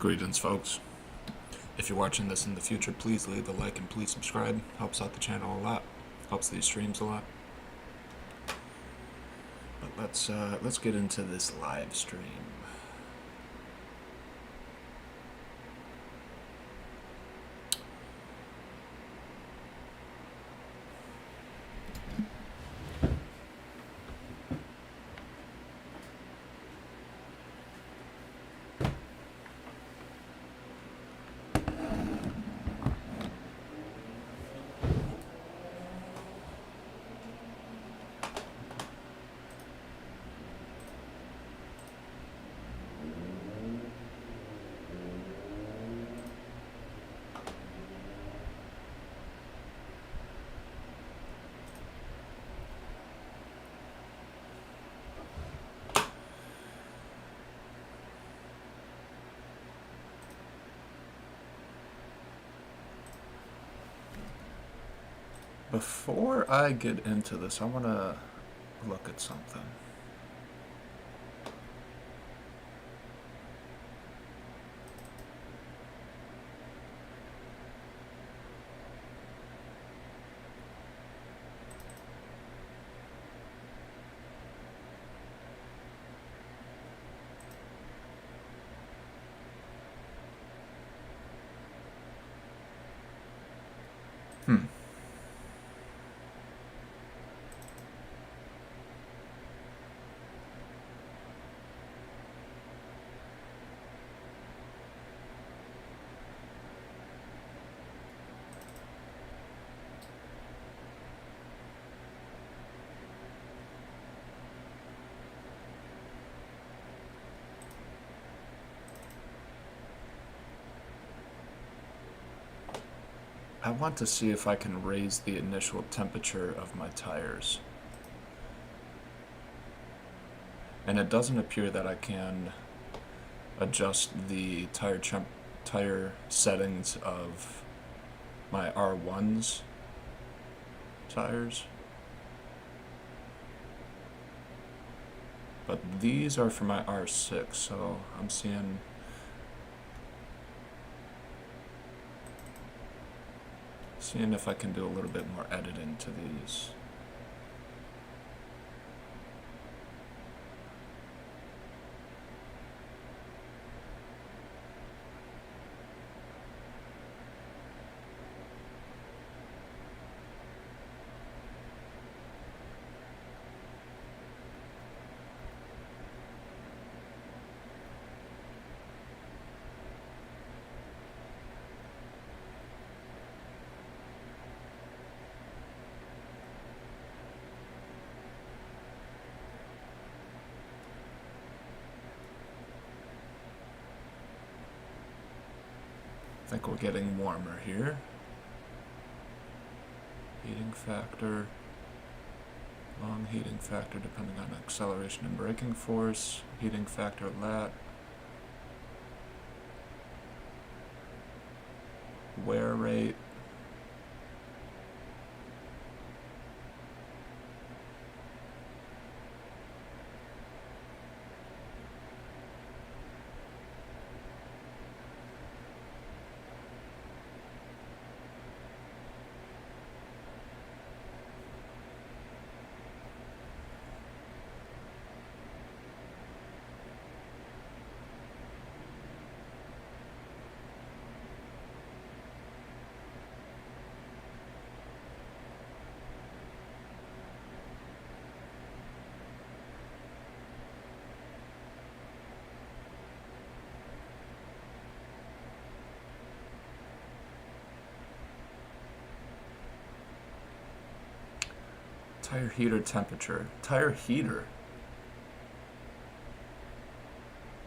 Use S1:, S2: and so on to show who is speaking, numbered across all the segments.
S1: Greetings, folks. If you're watching this in the future, please leave a like and please subscribe. Helps out the channel a lot. Helps these streams a lot. But let's get into this live stream. Before I get into this, I want to look at something. I want to see if I can raise the initial temperature of my tires. And it doesn't appear that I can adjust the tire settings of my R1's tires. But these are for my R6, so I'm seeing if I can do a little bit more editing to these. I think we're getting warmer here. Heating factor, long heating factor depending on acceleration and braking force, heating factor lat, wear rate, tire heater temperature. Tire heater.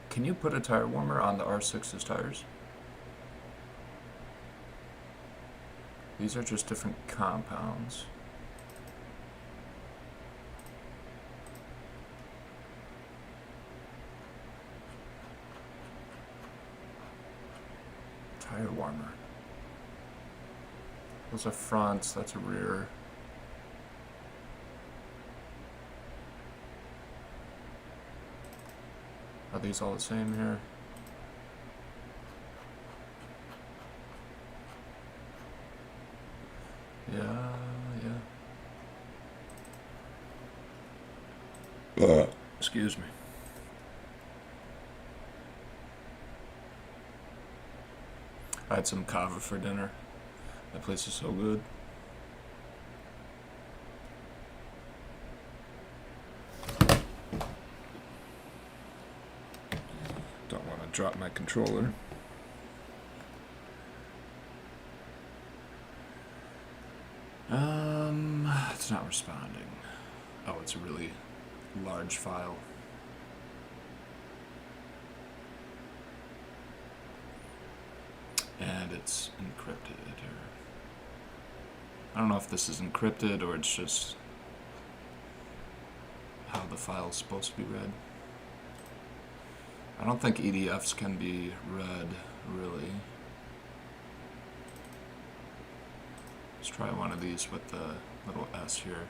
S1: Can you put a tire warmer on the R6's tires? These are just different compounds. Tire warmer. Those are fronts, that's a rear. Are these all the same here? Excuse me. I had some kava for dinner. That place is so good. Don't want to drop my controller. It's not responding. Oh, it's a really large file. And it's encrypted. I don't know if this is encrypted or it's just how the file is supposed to be read. I don't think EDFs can be read, really. Let's try one of these with the little S here.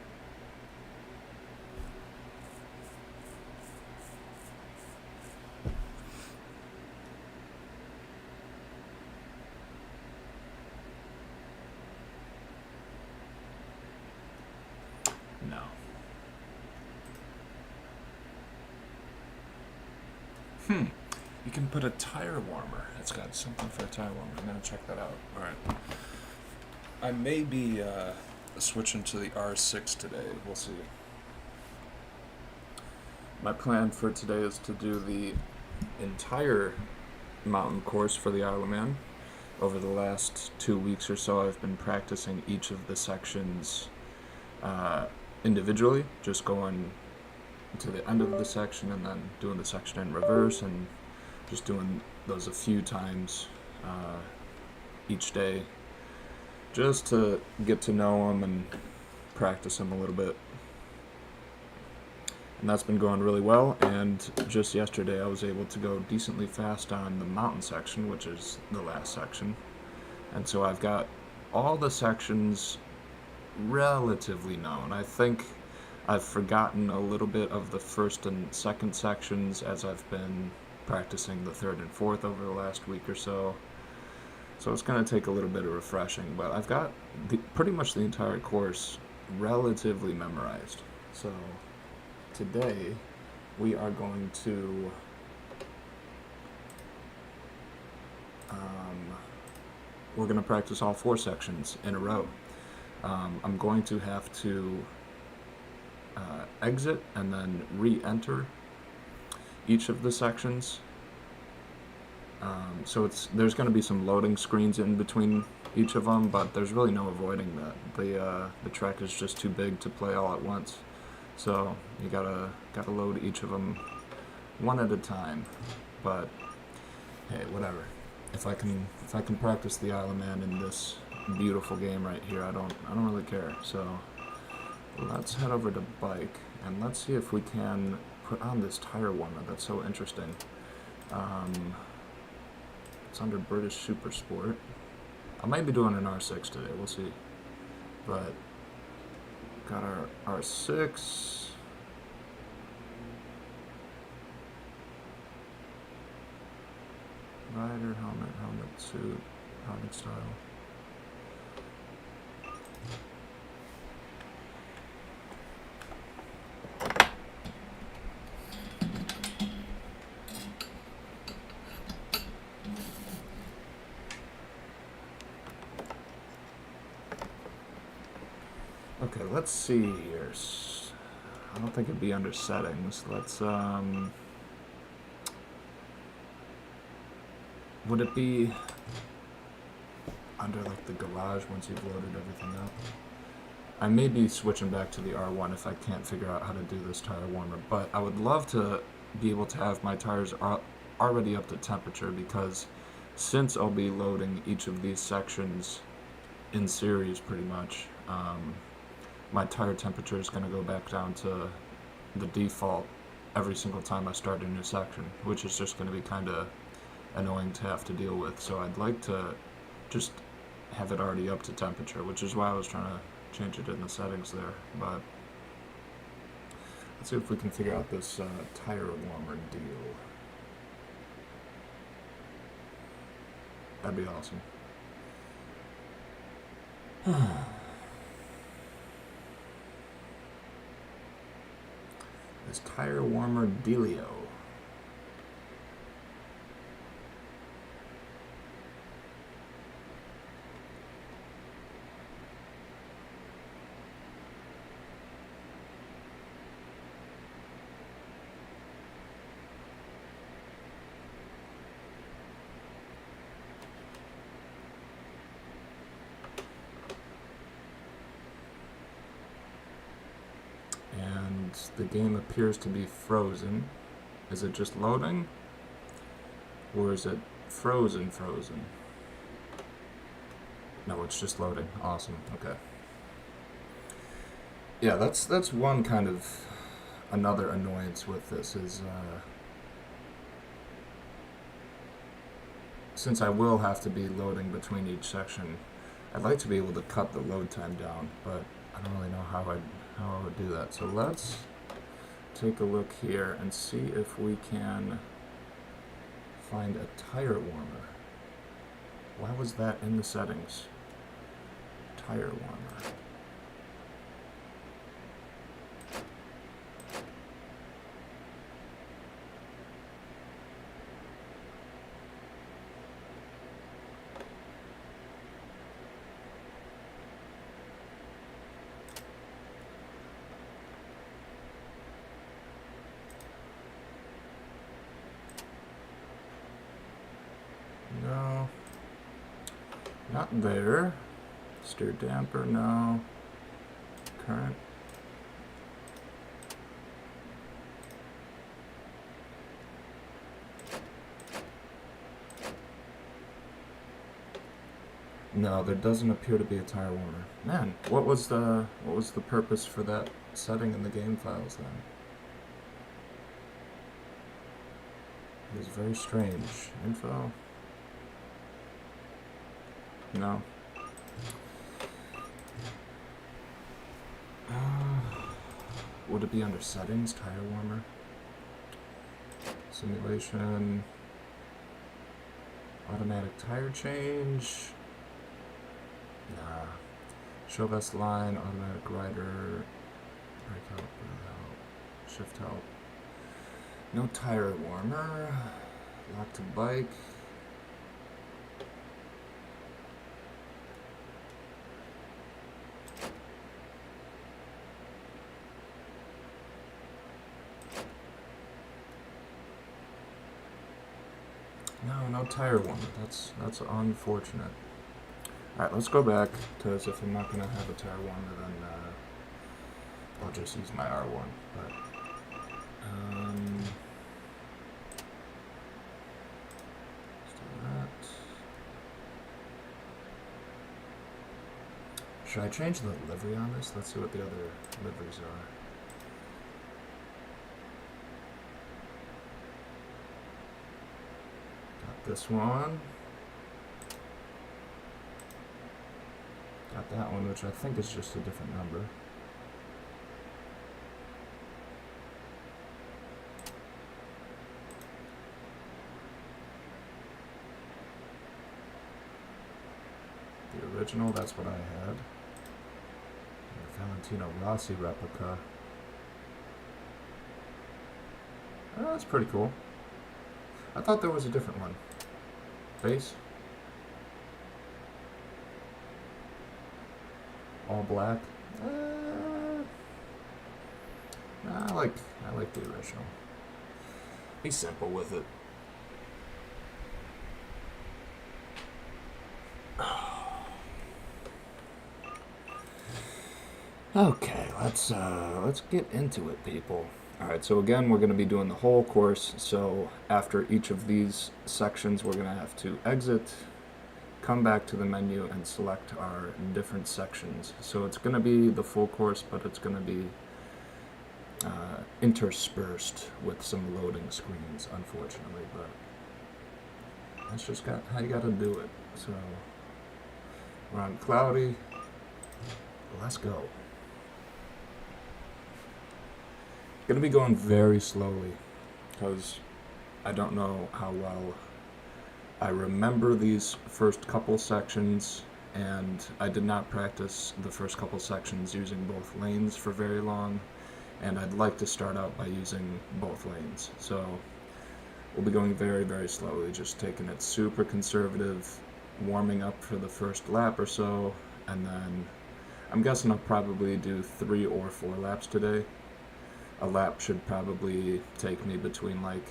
S1: No. You can put a tire warmer. It's got something for a tire warmer. I'm gonna check that out. Alright. I may be switching to the R6 today. We'll see. My plan for today is to do the entire mountain course for the R1M. Over the last 2 weeks or so, I've been practicing each of the sections individually, just going to the end of the section and then doing the section in reverse and just doing those a few times each day, just to get to know them and practice them a little bit. And that's been going really well, and just yesterday I was able to go decently fast on the mountain section, which is the last section. And so I've got all the sections relatively known. I think I've forgotten a little bit of the first and second sections as I've been practicing the third and fourth over the last week or so. So it's going to take a little bit of refreshing, but I've got pretty much the entire course relatively memorized. So today we are going to we're going to practice all 4 sections in a row. I'm going to have to exit and then re-enter each of the sections. So there's going to be some loading screens in between each of them, but there's really no avoiding that. The track is just too big to play all at once. So you gotta load each of them one at a time. But hey, whatever. If I can practice the Isle of Man in this beautiful game right here, I don't really care. So let's head over to bike and let's see if we can put on this tire warmer. That's so interesting. It's under British Super Sport. I might be doing an R6 today. We'll see. But got our R6. Rider, helmet, suit, helmet style. Okay, let's see here. I don't think it'd be under settings. Let's, would it be under like the garage once you've loaded everything up? I may be switching back to the R1 if I can't figure out how to do this tire warmer, but I would love to be able to have my tires already up to temperature, because since I'll be loading each of these sections in series pretty much, my tire temperature is going to go back down to the default every single time I start a new section, which is just going to be kind of annoying to have to deal with. So I'd like to just have it already up to temperature, which is why I was trying to change it in the settings there. But let's see if we can figure out this tire warmer deal. That'd be awesome. is tire warmer dealio. The game appears to be frozen. Is it just loading? Or is it frozen? No, it's just loading. Awesome. Okay. Yeah, that's one kind of another annoyance with this is since I will have to be loading between each section, I'd like to be able to cut the load time down, but I don't really know how I would do that. So let's take a look here and see if we can find a tire warmer. Why was that in the settings? Tire warmer. No, not there. Steer damper, no. Current. No, there doesn't appear to be a tire warmer. Man, what was the purpose for that setting in the game files then? It was very strange. Info. No. Would it be under settings, tire warmer? Simulation. Automatic tire change. Nah. Show vest line, automatic rider. Brake help, shift help. No tire warmer. Lock to bike. No tire warmer. That's unfortunate. Alright, let's go back, because if I'm not going to have a tire warmer, then I'll just use my R1. But, let's do that. Should I change the livery on this? Let's see what the other liveries are. This one. Got that one, which I think is just a different number. The original, that's what I had. The Valentino Rossi replica. Oh, that's pretty cool. I thought there was a different one. Face. All black. I like the original. Be simple with it. Okay, let's get into it, people. Alright, so again, we're going to be doing the whole course, so after each of these sections, we're going to have to exit, come back to the menu, and select our different sections. So it's going to be the full course, but it's going to be interspersed with some loading screens, unfortunately, but that's just how you got to do it. So we're on cloudy. Let's go. Gonna be going very slowly because I don't know how well I remember these first couple sections, and I did not practice the first couple sections using both lanes for very long, and I'd like to start out by using both lanes. So we'll be going very, very slowly, just taking it super conservative, warming up for the first lap or so, and then I'm guessing I'll probably do 3 or 4 laps today. A lap should probably take me between, like,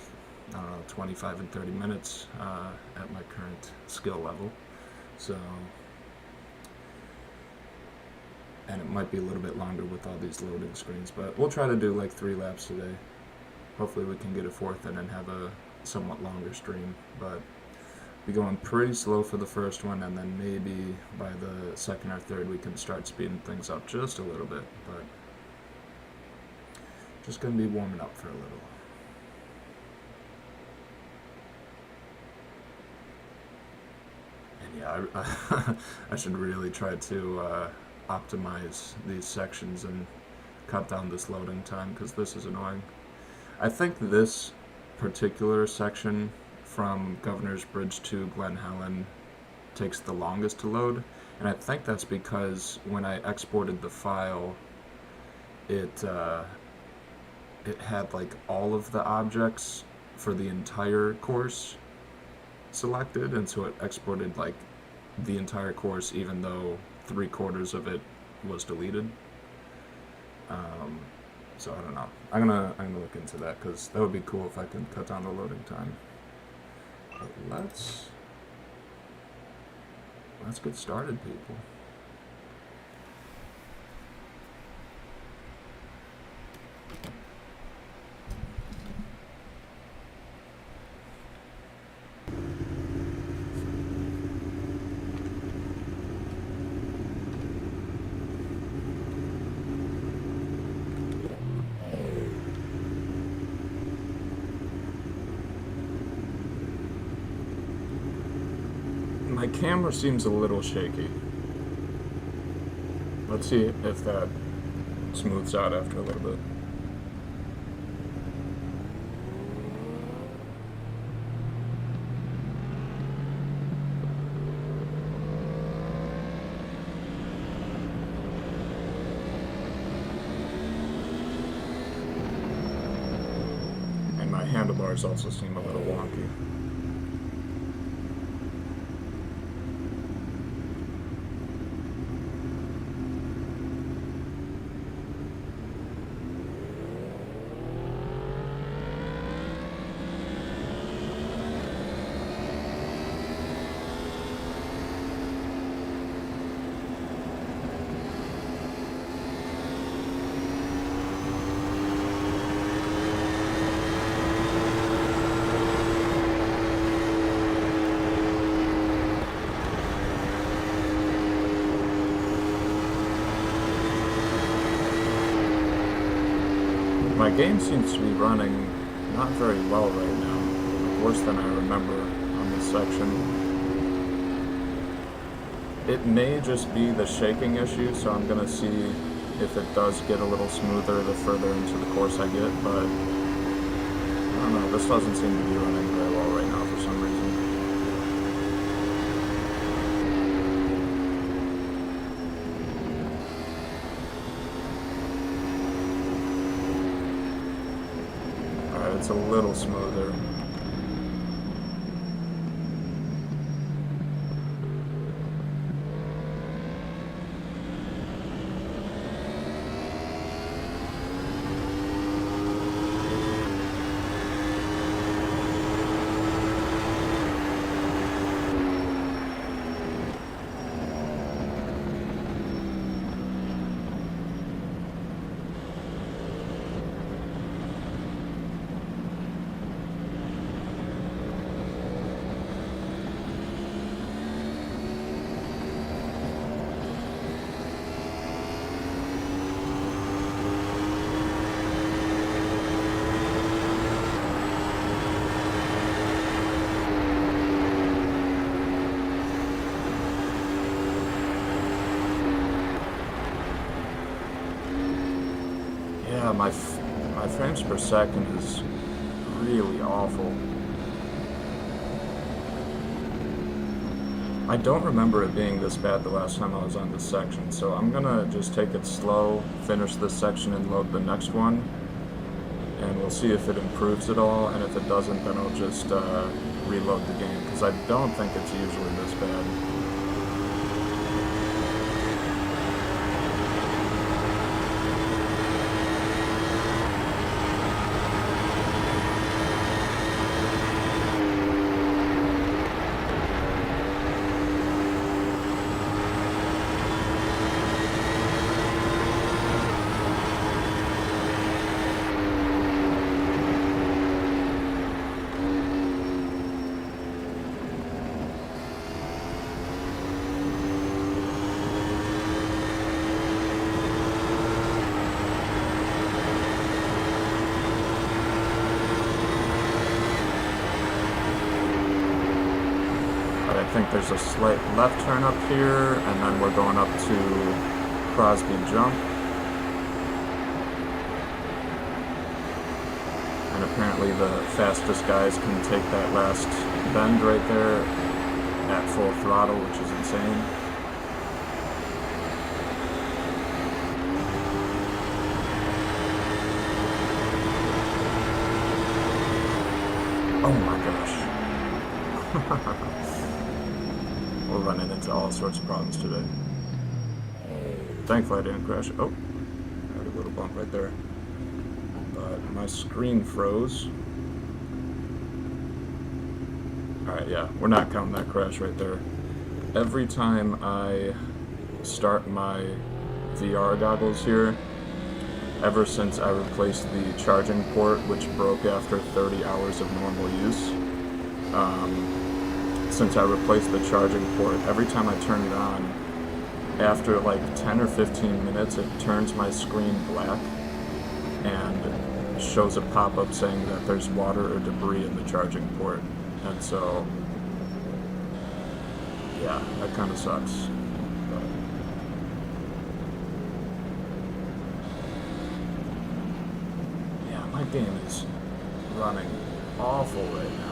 S1: I don't know, 25 and 30 minutes at my current skill level. So, and it might be a little bit longer with all these loading screens, but we'll try to do like 3 laps today. Hopefully we can get a 4th in and have a somewhat longer stream, but be going pretty slow for the first one, and then maybe by the 2nd or 3rd we can start speeding things up just a little bit, but just gonna be warming up for a little. And yeah, I should really try to optimize these sections and cut down this loading time, because this is annoying. I think this particular section from Governor's Bridge to Glen Helen takes the longest to load, and I think that's because when I exported the file, it had like all of the objects for the entire course selected, and so it exported like the entire course even though 3/4 of it was deleted. So I don't know. I'm gonna look into that, because that would be cool if I can cut down the loading time. But let's get started, people. My camera seems a little shaky. Let's see if that smooths out after a little bit. And my handlebars also seem a little wonky. My game seems to be running not very well right now, worse than I remember on this section. It may just be the shaking issue, so I'm gonna see if it does get a little smoother the further into the course I get, but I don't know, this doesn't seem to be running very well right now for some reason. It's a little smoother. Yeah, my frames per second is really awful. I don't remember it being this bad the last time I was on this section, so I'm gonna just take it slow, finish this section and load the next one, and we'll see if it improves at all, and if it doesn't, then I'll just reload the game, because I don't think it's usually this bad. I think there's a slight left turn up here, and then we're going up to Crosby Jump. And apparently the fastest guys can take that last bend right there at full throttle, which is insane. Oh my gosh. We're running into all sorts of problems today. Thankfully I didn't crash. Oh, I had a little bump right there. But my screen froze. Alright, yeah, we're not counting that crash right there. Every time I start my VR goggles here, ever since I replaced the charging port, which broke after 30 hours of normal use, since I replaced the charging port, every time I turn it on, after like 10 or 15 minutes, it turns my screen black and shows a pop-up saying that there's water or debris in the charging port. And so, yeah, that kind of sucks. But yeah, my game is running awful right now.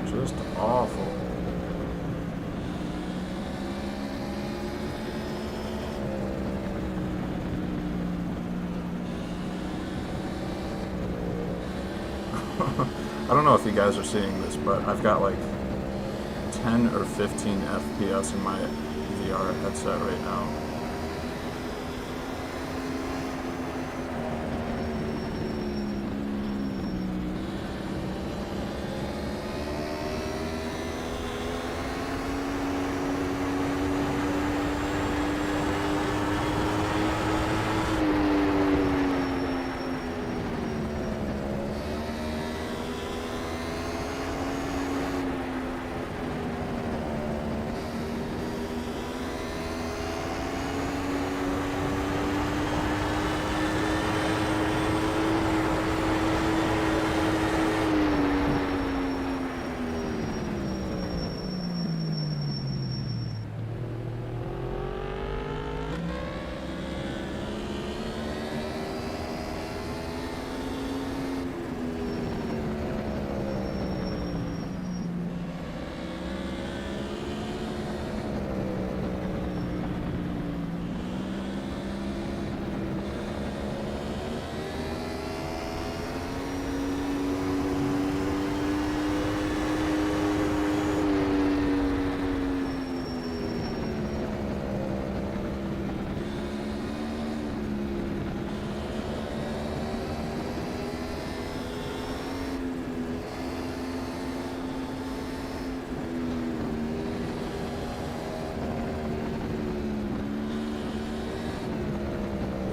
S1: Just awful. I don't know if you guys are seeing this, but I've got like 10 or 15 FPS in my VR headset right now.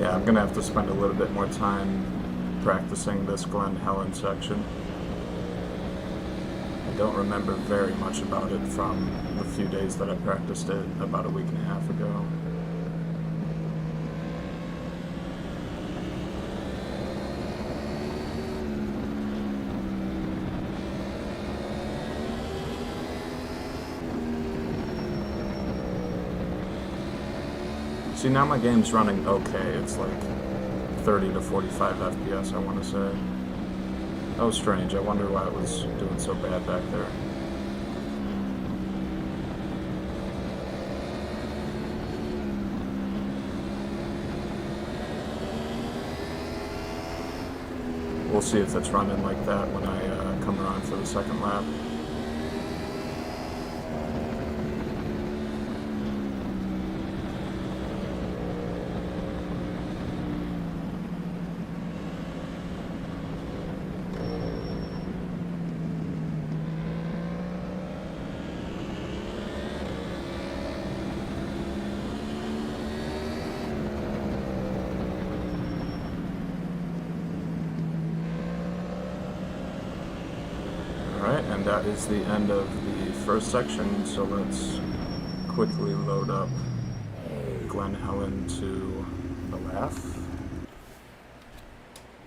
S1: Yeah, I'm gonna have to spend a little bit more time practicing this Glen Helen section. I don't remember very much about it from the few days that I practiced it about a week and a half ago. See, now my game's running okay. It's like 30 to 45 FPS, I want to say. That was strange. I wonder why it was doing so bad back there. We'll see if it's running like that when I come around for the second lap. And that is the end of the first section, so let's quickly load up Glen Helen to the laugh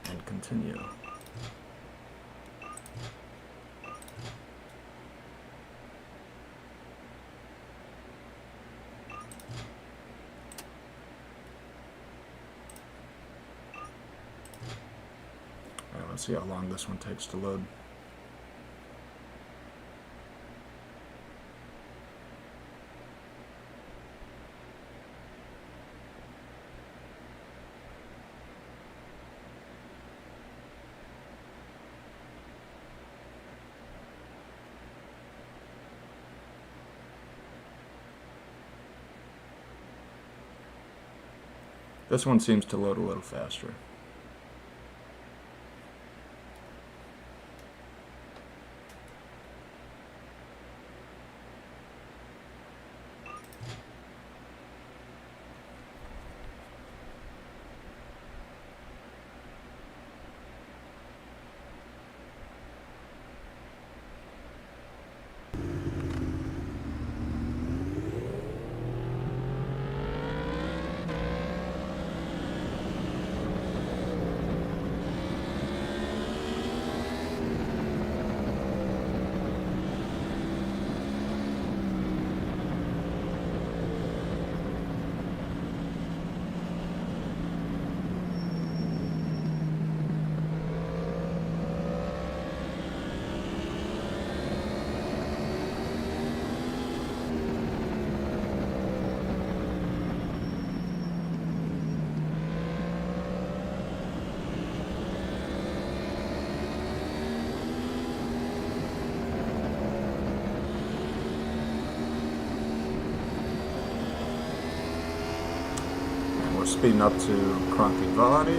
S1: and continue. Alright, let's see how long this one takes to load. This one seems to load a little faster. Speeding up to Cronky Valley.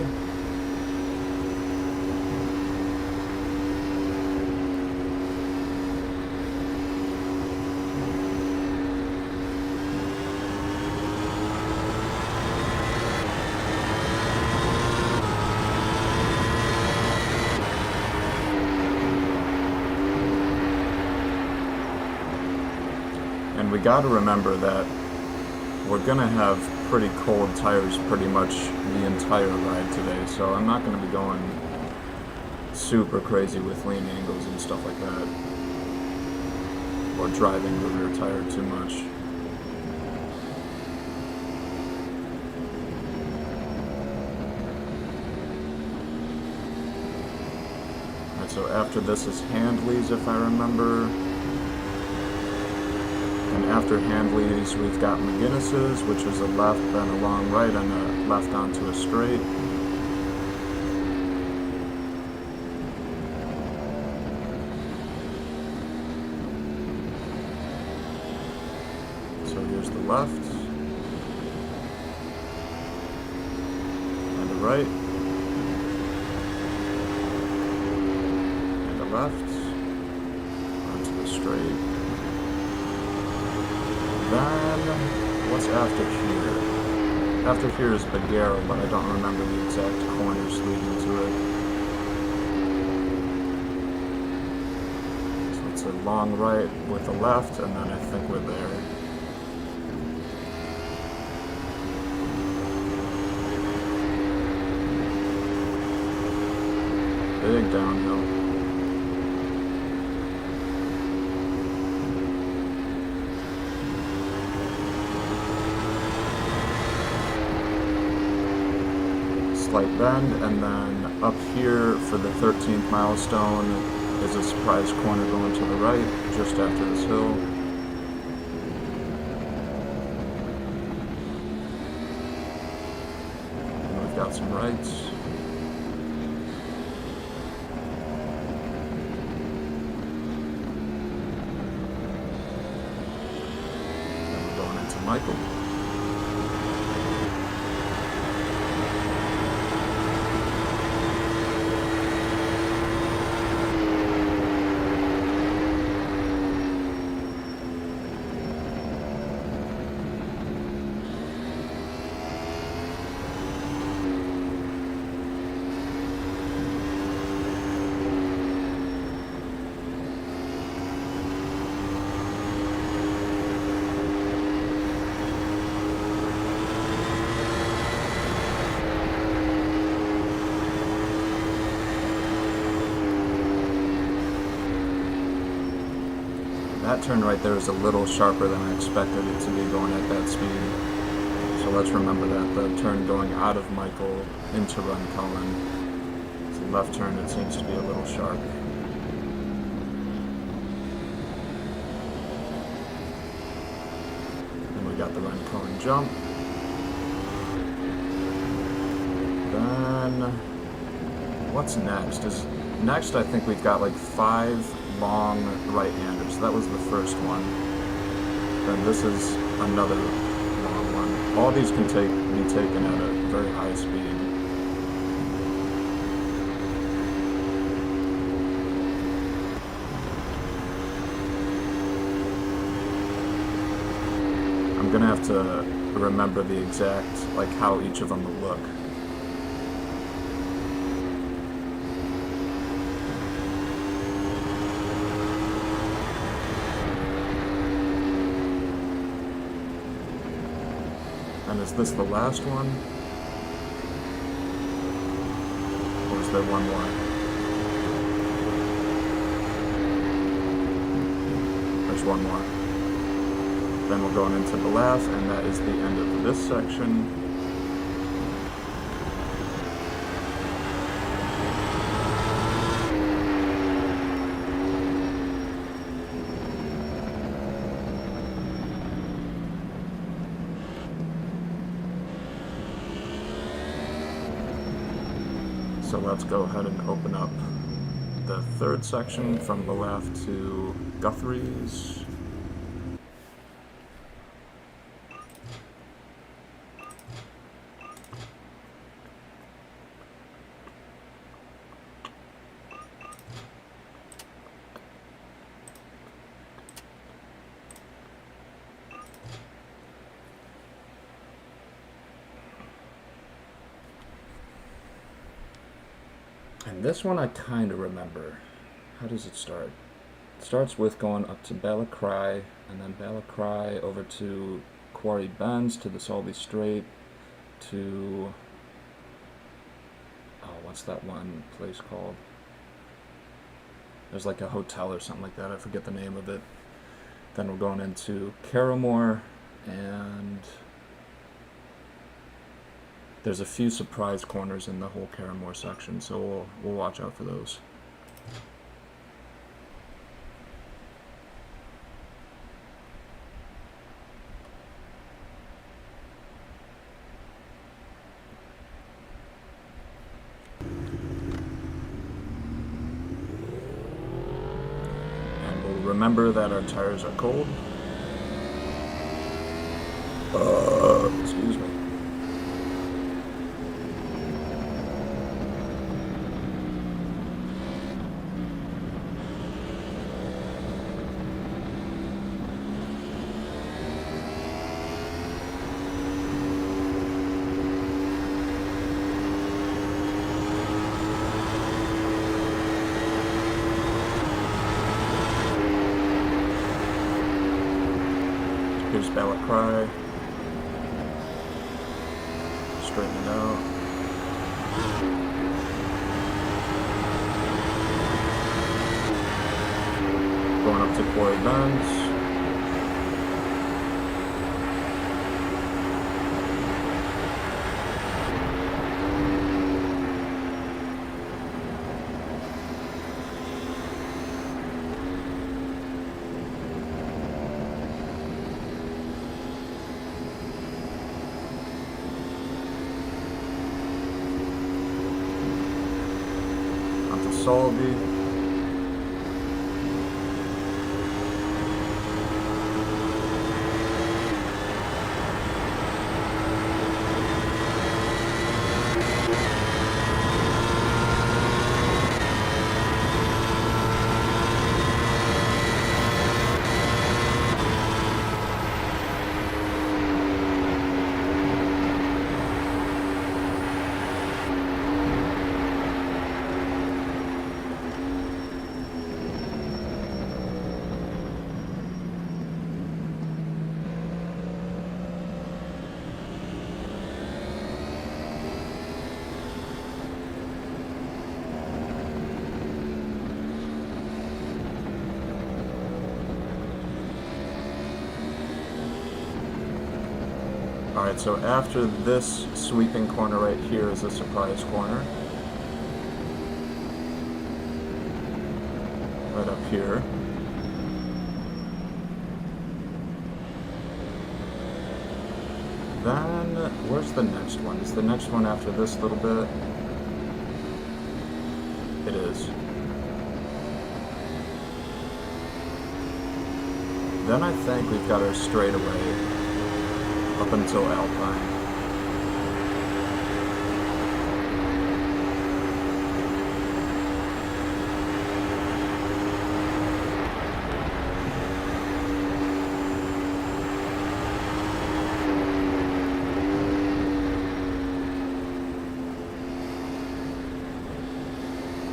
S1: And we got to remember that we're going to have pretty cold tires pretty much the entire ride today, so I'm not going to be going super crazy with lean angles and stuff like that, or driving the rear tire too much. Alright, so after this is Handley's, if I remember. And after Handley's, we've got McGinnis's, which is a left, then a long right, and a left onto a straight. So here's the left, and a right, and a left, onto the straight. Then, what's after here? After here is Gyro, but I don't remember the exact corners leading to it. So it's a long right with a left, and then I think we're there. Big downhill. slight bend, and then up here for the 13th milestone is a surprise corner going to the right, just after this hill. And we've got some rights. And we're going into Michael. That turn right there is a little sharper than I expected it to be going at that speed. So let's remember that. The turn going out of Michael into Run Cullen. It's a left turn, it seems to be a little sharp. And we got the Run Cullen jump. Then what's next? Next I think we've got like 5 long right-handers. That was the first one. Then this is another long one. All these can be taken at a very high speed. I'm gonna have to remember the exact, like how each of them will look. And is this the last one? Or is there one more? There's one more. Then we're going into the last, and that is the end of this section. So let's go ahead and open up the third section from the left to Guthrie's. And this one I kind of remember. How does it start? It starts with going up to Balacry, and then Balacry over to Quarry Bends, to the Salby Strait, to... oh, what's that one place called? There's like a hotel or something like that. I forget the name of it. Then we're going into Carramore, and... there's a few surprise corners in the whole Carramore section, so we'll watch out for those. And we'll remember that our tires are cold. Excuse me. Here's Balacry. Straighten it out. Going up to Quarry Bends. onto Solby. Alright, so after this sweeping corner right here is a surprise corner. Right up here. Then, where's the next one? Is the next one after this little bit? It is. Then I think we've got our straightaway up until Alpine.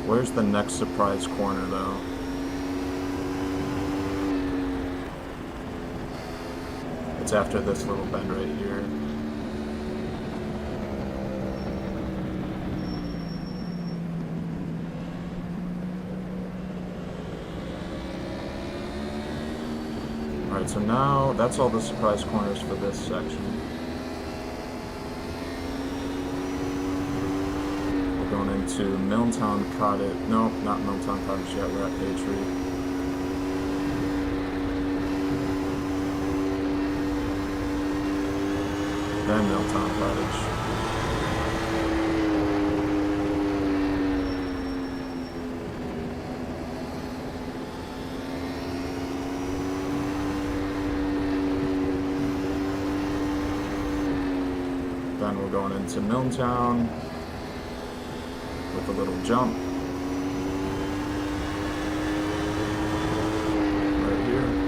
S1: Where's the next surprise corner though? It's after this little bend right here. Alright, so now that's all the surprise corners for this section. We're going into Milltown Cottage. No, not Milltown Cottage yet, we're at Patriot. Then Milltown Cottage. Then we're going into Milltown with a little jump. Right here.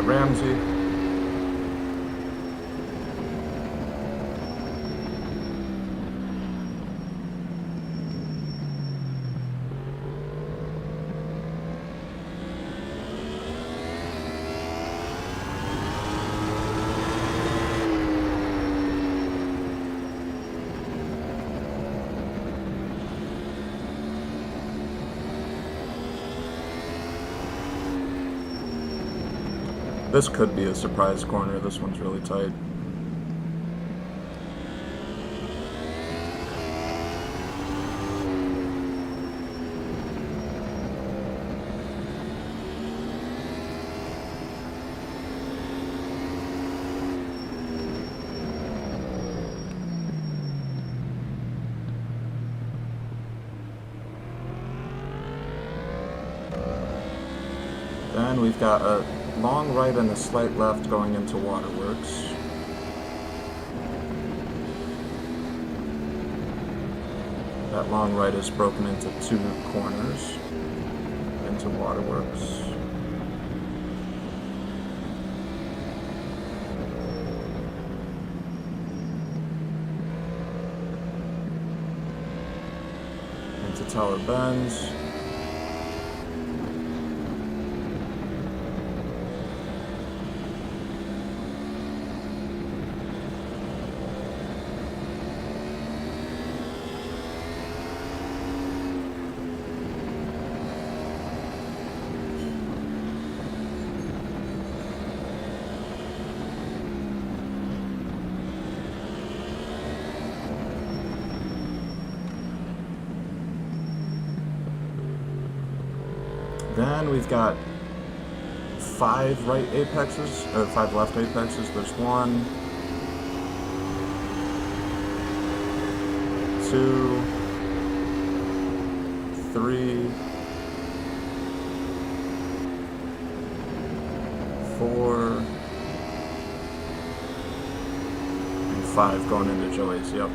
S1: Ramsey. This could be a surprise corner. This one's really tight. Then we've got a long right and a slight left going into Waterworks. That long right is broken into two corners into Waterworks. Into Tower Bends. then we've got 5 right apexes, or 5 left apexes. There's 1, 2, 3, 4, and 5 going into Joey's, yep.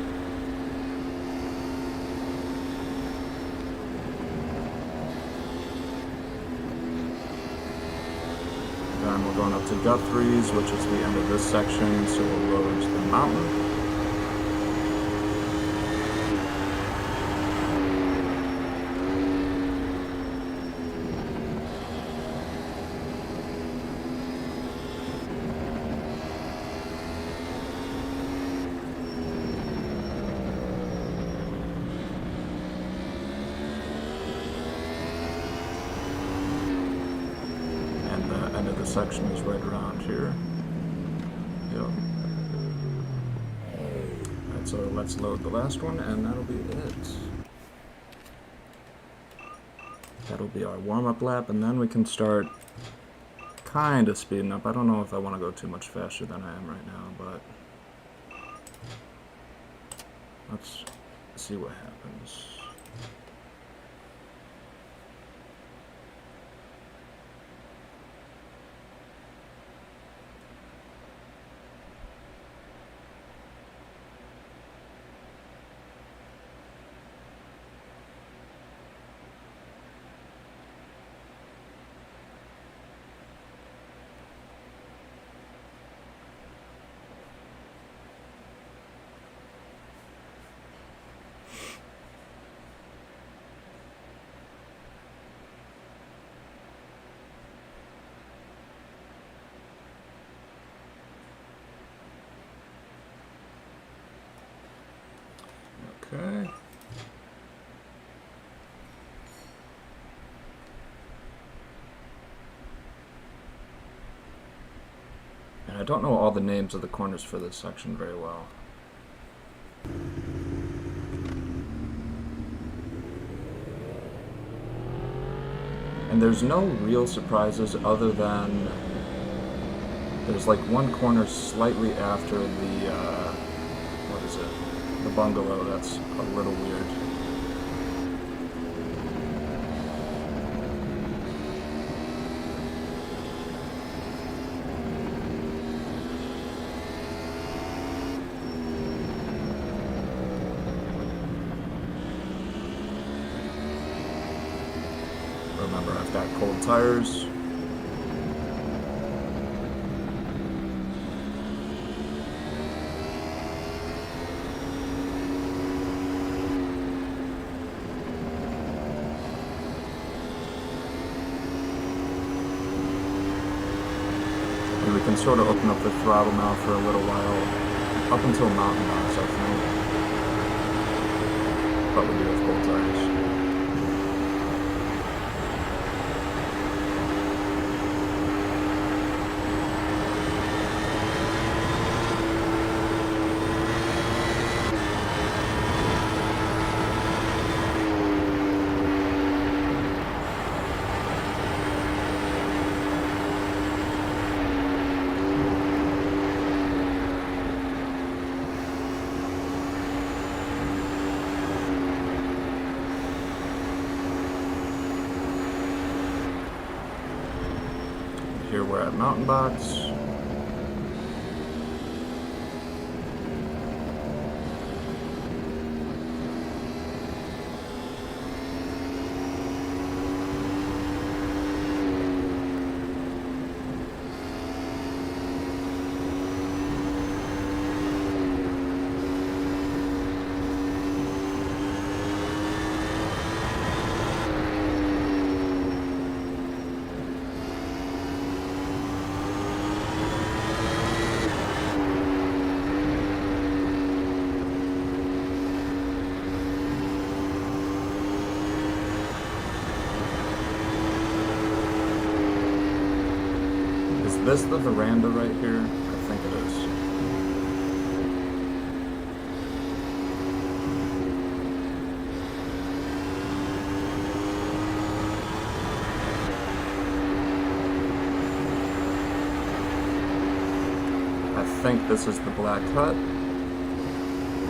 S1: Then we're going up to Guthrie's, which is the end of this section, so we'll load the mountain. Section is right around here. Yep. Alright, so let's load the last one, and that'll be it. That'll be our warm-up lap, and then we can start kind of speeding up. I don't know if I want to go too much faster than I am right now, but let's see what happens. Okay. And I don't know all the names of the corners for this section very well. And there's no real surprises other than there's like one corner slightly after the, what is it? The bungalow, that's a little weird. Remember, I've got cold tires. We can sort of open up the throttle now for a little while, up until mountain box, I think. But we do have cold tires. Here we're at Mountain Box. Is this the veranda right here? I think it is. I think this is the black hut,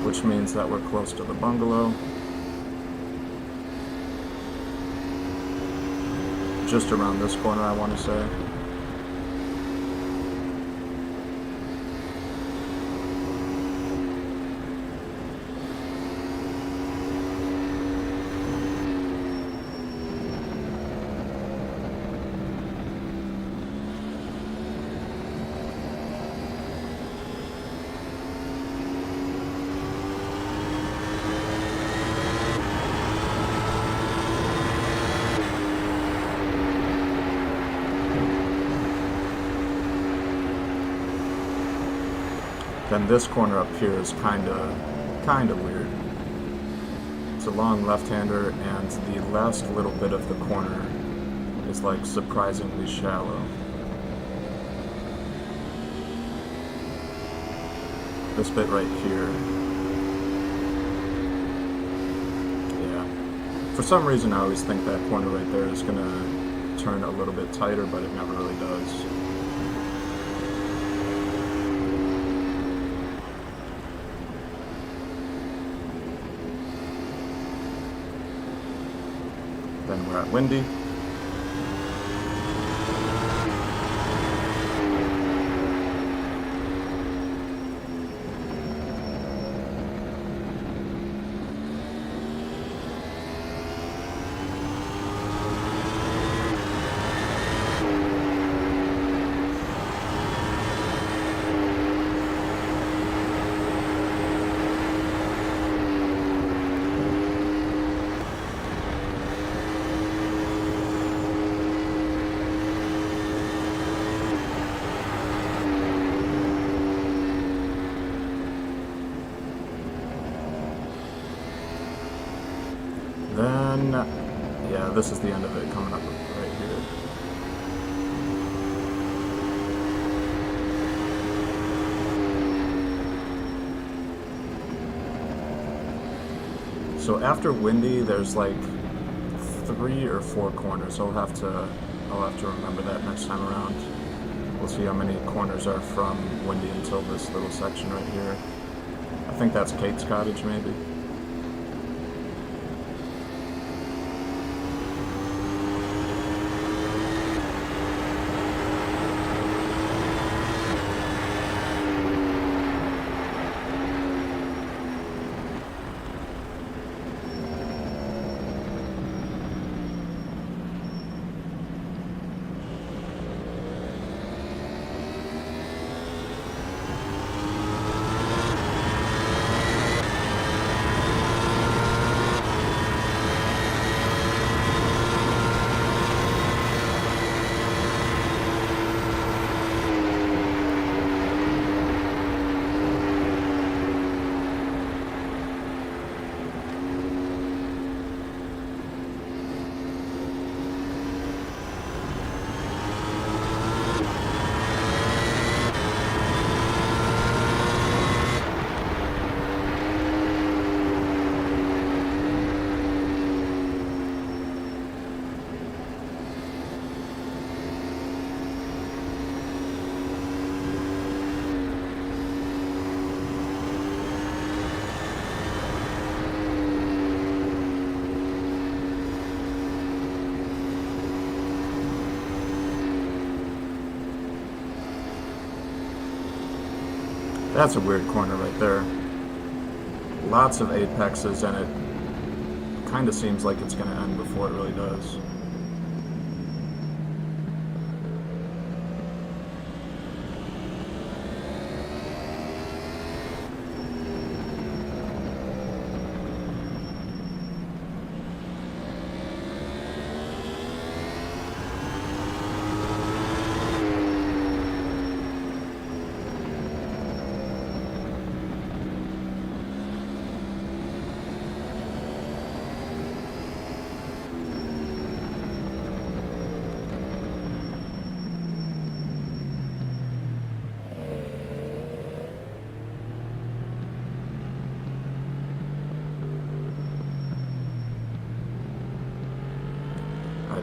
S1: which means that we're close to the bungalow. Just around this corner, I want to say. Then this corner up here is kind of weird. It's a long left-hander, and the last little bit of the corner is like surprisingly shallow. This bit right here. Yeah. For some reason I always think that corner right there is gonna turn a little bit tighter, but it never really does. Then we're at Windy. Then, yeah, this is the end of it coming up right here. So after Windy, there's like 3 or 4 corners. I'll have to remember that next time around. We'll see how many corners are from Windy until this little section right here. I think that's Kate's cottage, maybe. That's a weird corner right there. Lots of apexes, and it kind of seems like it's going to end before it really does.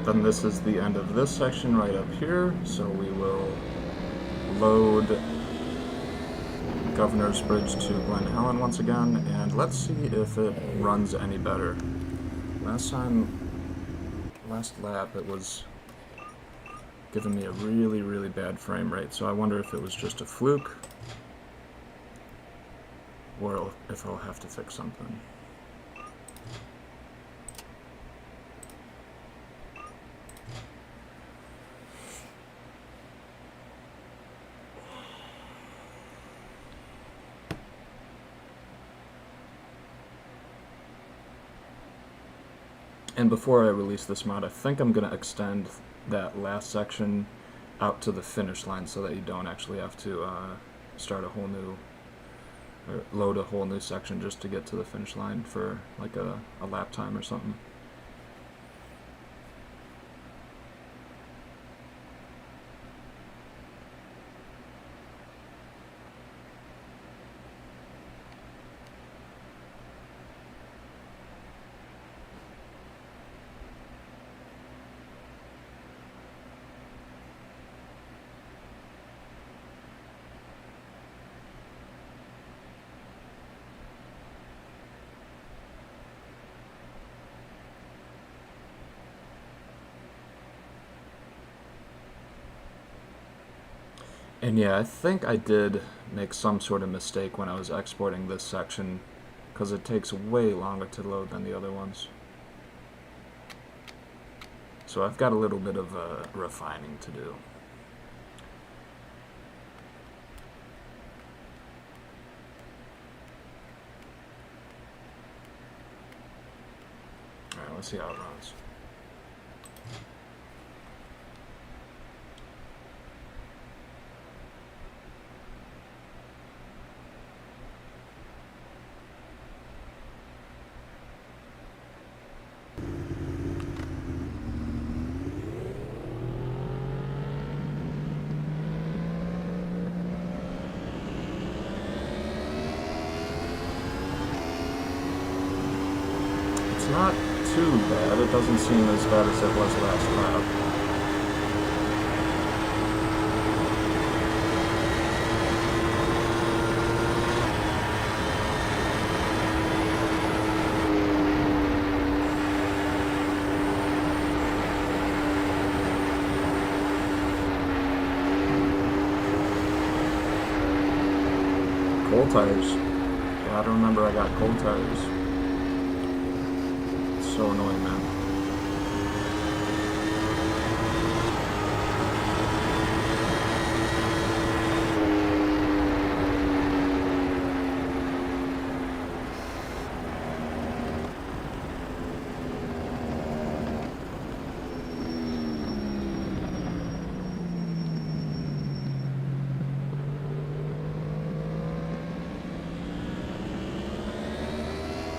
S1: Then this is the end of this section right up here, so we will load Governor's Bridge to Glen Helen once again, and let's see if it runs any better. Last lap, it was giving me a really, really bad frame rate, so I wonder if it was just a fluke, or if I'll have to fix something. And before I release this mod, I think I'm going to extend that last section out to the finish line so that you don't actually have to start a whole new, or load a whole new section just to get to the finish line for like a lap time or something. And yeah, I think I did make some sort of mistake when I was exporting this section, because it takes way longer to load than the other ones. So I've got a little bit of refining to do. Alright, let's see how it runs. Not too bad. It doesn't seem as bad as it was last lap. Cold tires. Yeah, I don't remember I got cold tires. So annoying, man.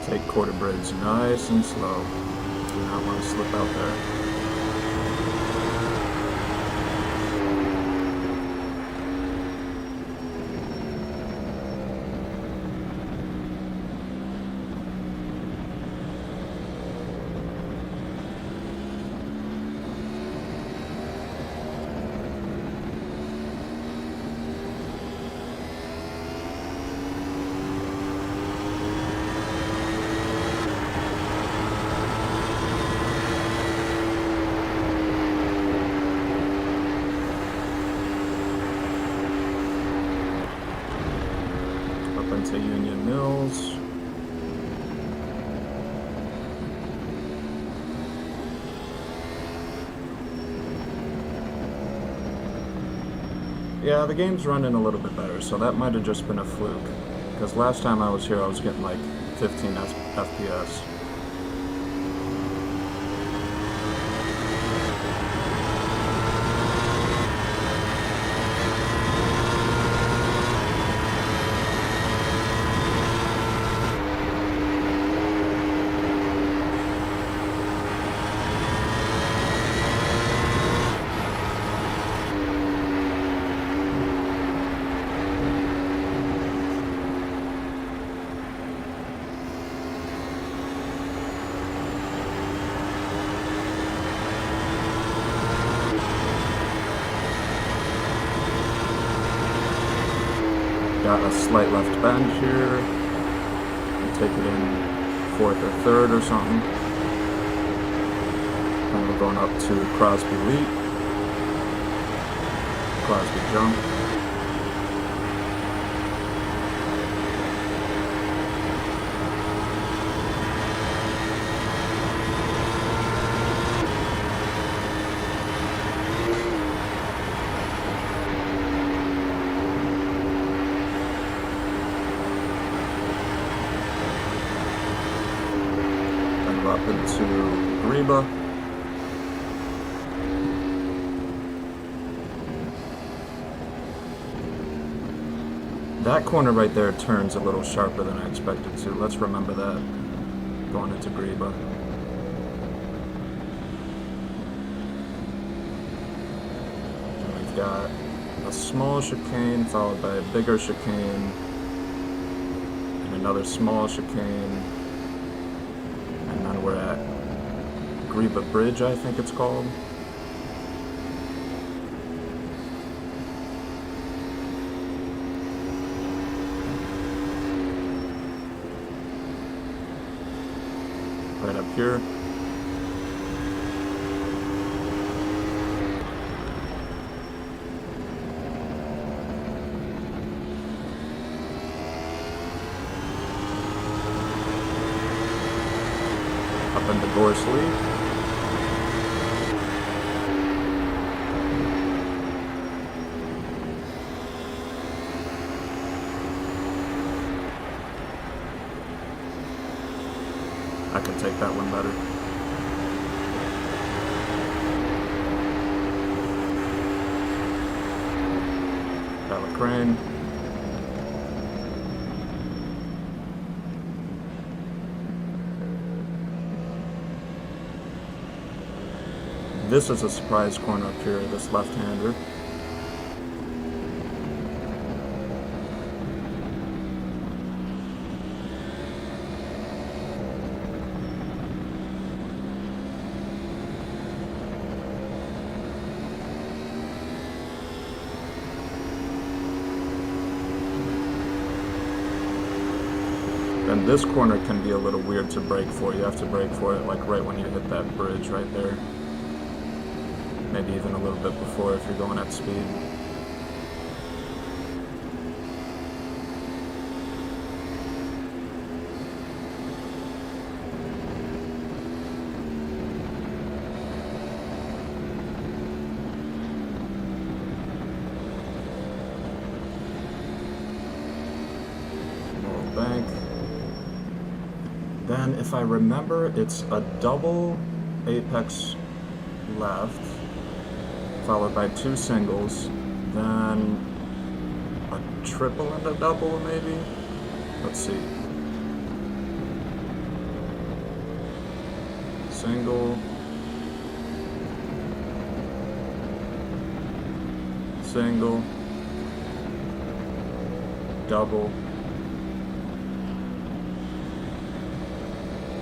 S1: Take quarter bridge nice and slow. Do not want to slip out there. To Union Mills. Yeah, the game's running a little bit better, so that might have just been a fluke. Because last time I was here, I was getting like 15 FPS. got a slight left bend here. I'll take it in fourth or third or something. Then we're going up to Crosby leap, Crosby jump. Up into Greba. That corner right there turns a little sharper than I expected to. Let's remember that going into Greba. And we've got a small chicane followed by a bigger chicane and another small chicane. And then we're at Greba Bridge, I think it's called. Right up here. Up into Gorsley. I can take that one better. Crane. This is a surprise corner up here, this left-hander. And this corner can be a little weird to brake for. You have to brake for it like right when you hit that bridge right there. Maybe even a little bit before if you're going at speed. Little bank. Then, if I remember, it's a double apex left, followed by two singles, then a triple and a double, maybe? Let's see. Single, single, double,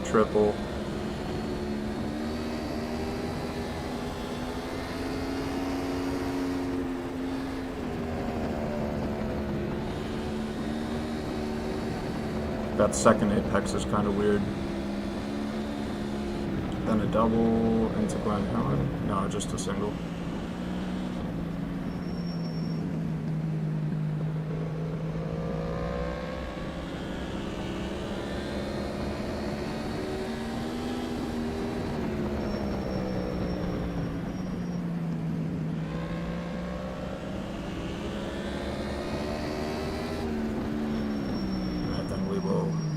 S1: triple, that second apex is kind of weird. Then a double into Glen Helen. No, just a single.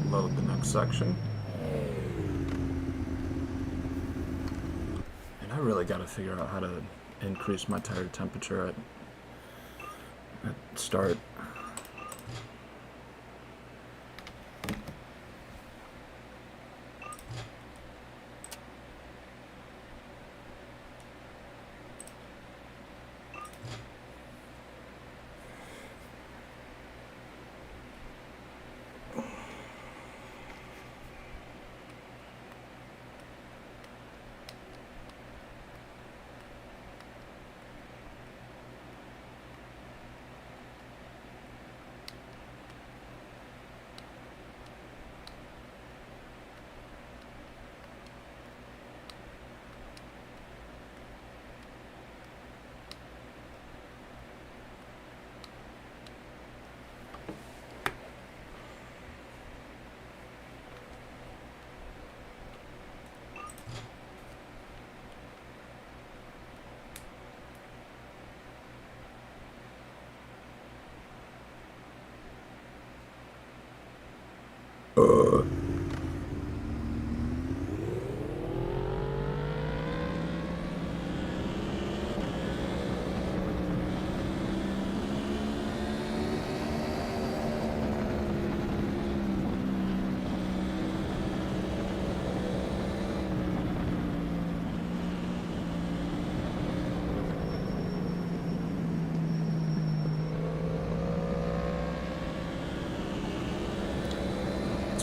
S1: Load the next section. And I really got to figure out how to increase my tire temperature at start.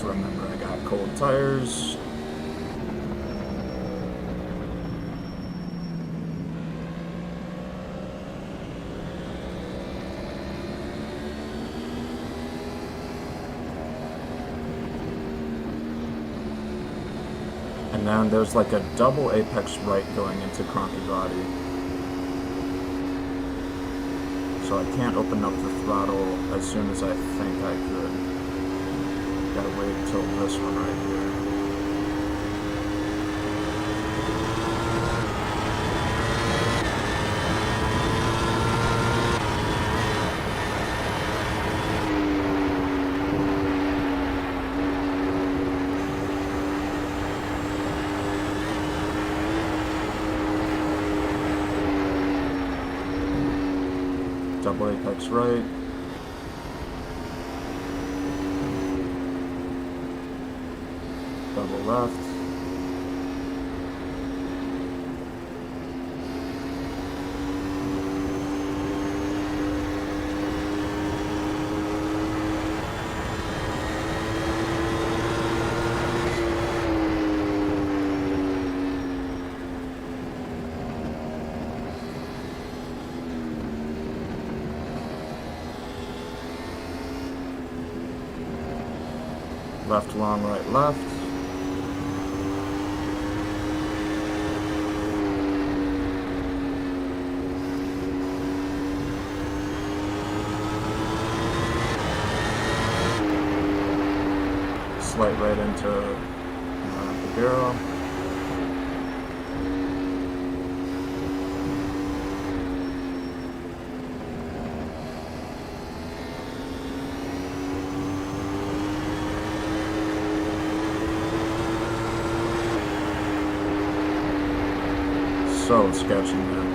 S1: Remember, I got cold tires. And then there's like a double apex right going into cronky body. So I can't open up the throttle as soon as I think I could. Gotta wait till this one right here. Double apex right. Double left. Left long, right left. Slight right into the Gyro. So sketchy, man.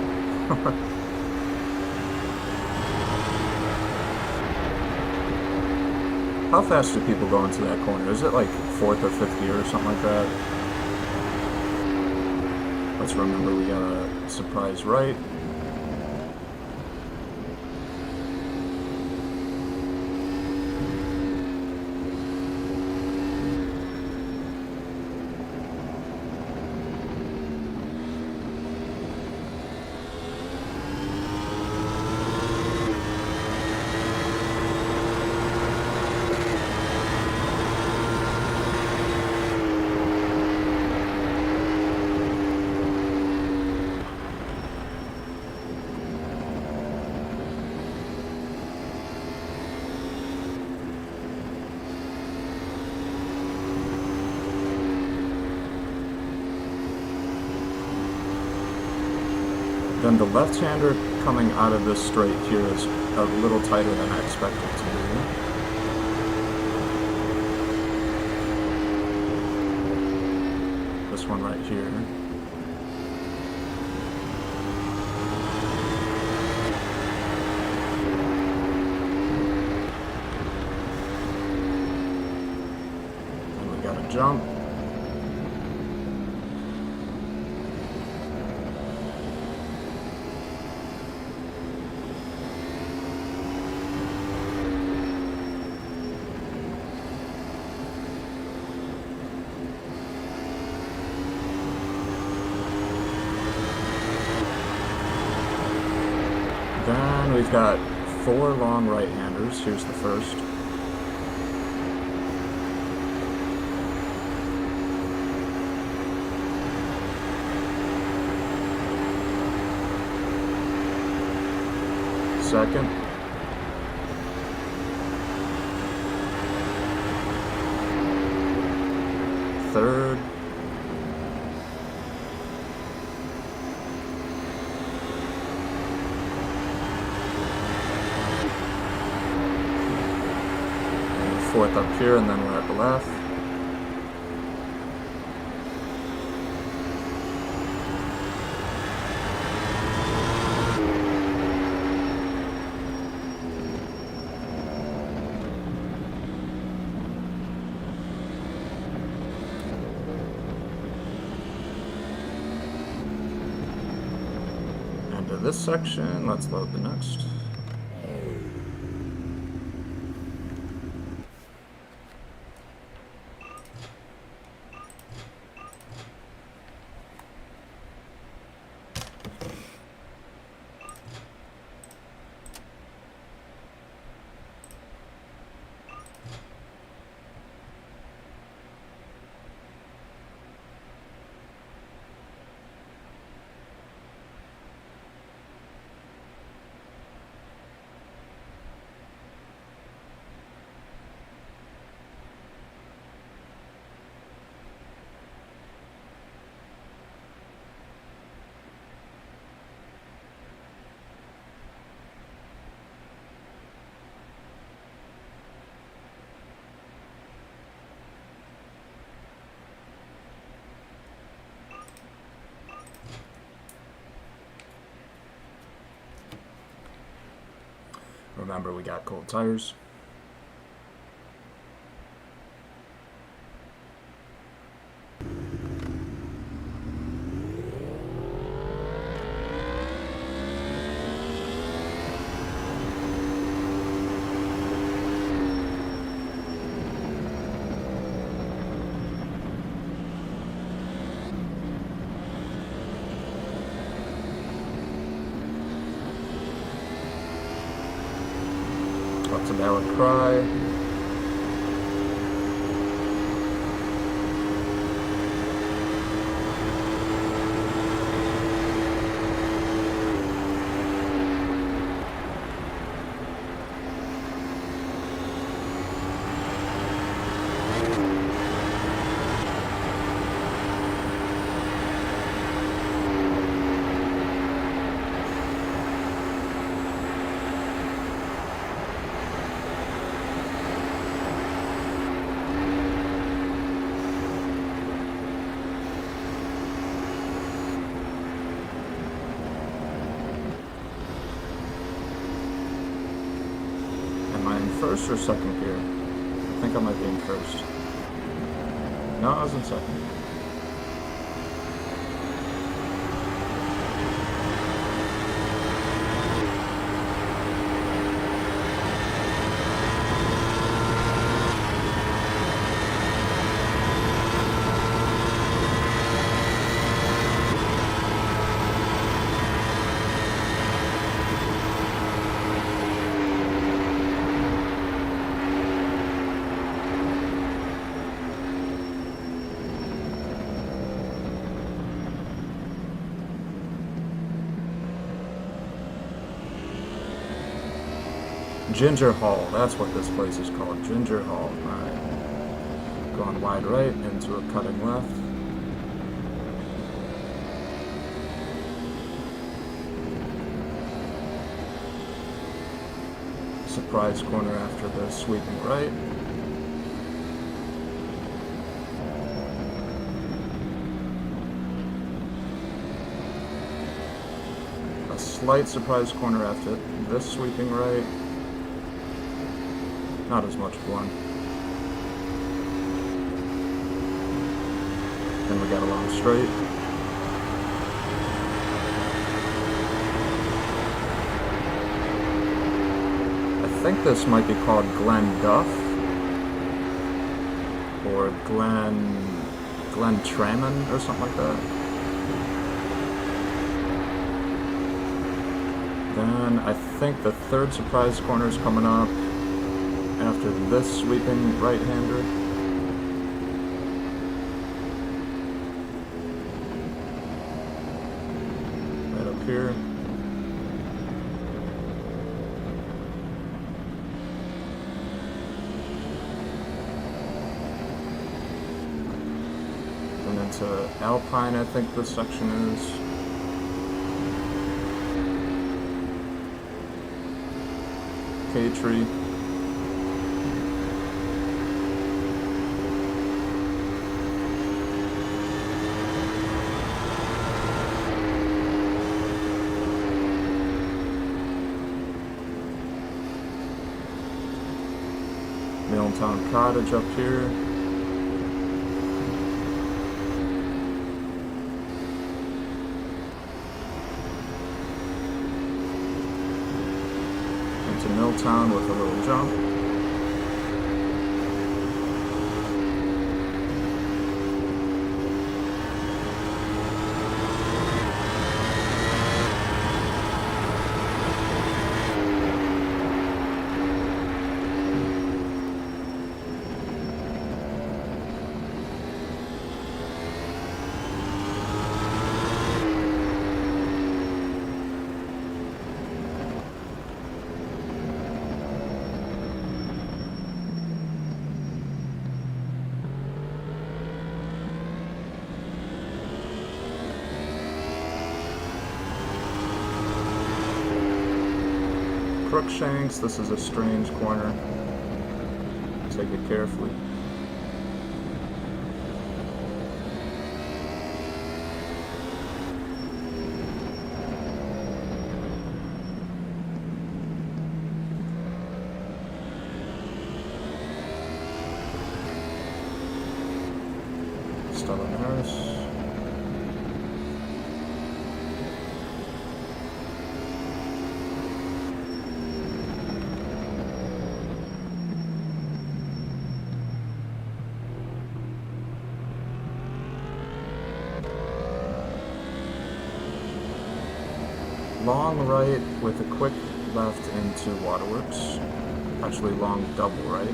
S1: How fast do people go into that corner? Is it like 4th or 5th gear or something like that? Let's remember we got a surprise right. Then the left-hander coming out of this straight here is a little tighter than I expected it to be. This one right here. And we got a jump. Then we've got 4 long right-handers. Here's the first. Second. Third. 4th up here, and then we're at the left. Into this section, let's load the next. Remember, we got cold tires. What's a valid cry? First or second gear? I think I might be in first. No, I was in second. Ginger Hall, that's what this place is called, Ginger Hall. Alright. Going wide right into a cutting left. Surprise corner after the sweeping right. A slight surprise corner after this sweeping right. Not as much blunt. Then we got a long straight. I think this might be called Glen Duff or Glen Trammon or something like that. Then I think the third surprise corner is coming up after this sweeping right-hander. Right up here. And into Alpine, I think this section is. K-tree. Milltown Cottage up here. Into Milltown with a little jump. Crookshanks, this is a strange corner. Take it carefully. Stella Harris. Long right with a quick left into Waterworks. Actually long double right.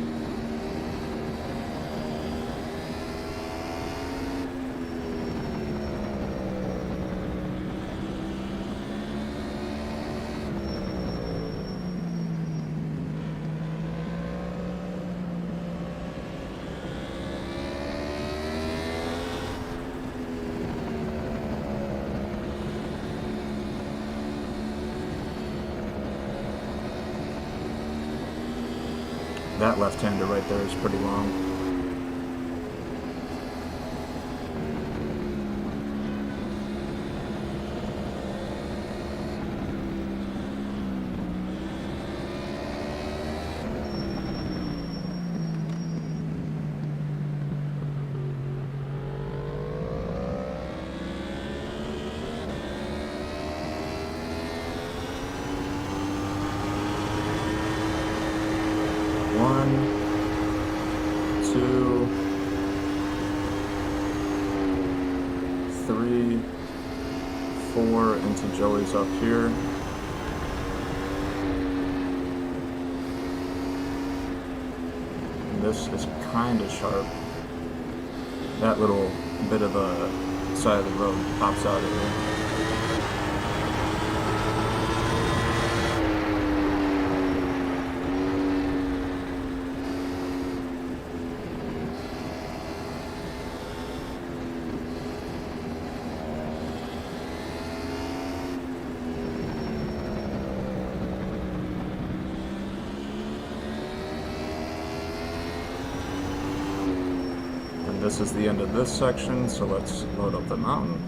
S1: That left-hander right there is pretty long. One, two, three, four into Joey's up here. And this is kind of sharp. That little bit of the side of the road pops out of here. This is the end of this section, so let's load up the mountain.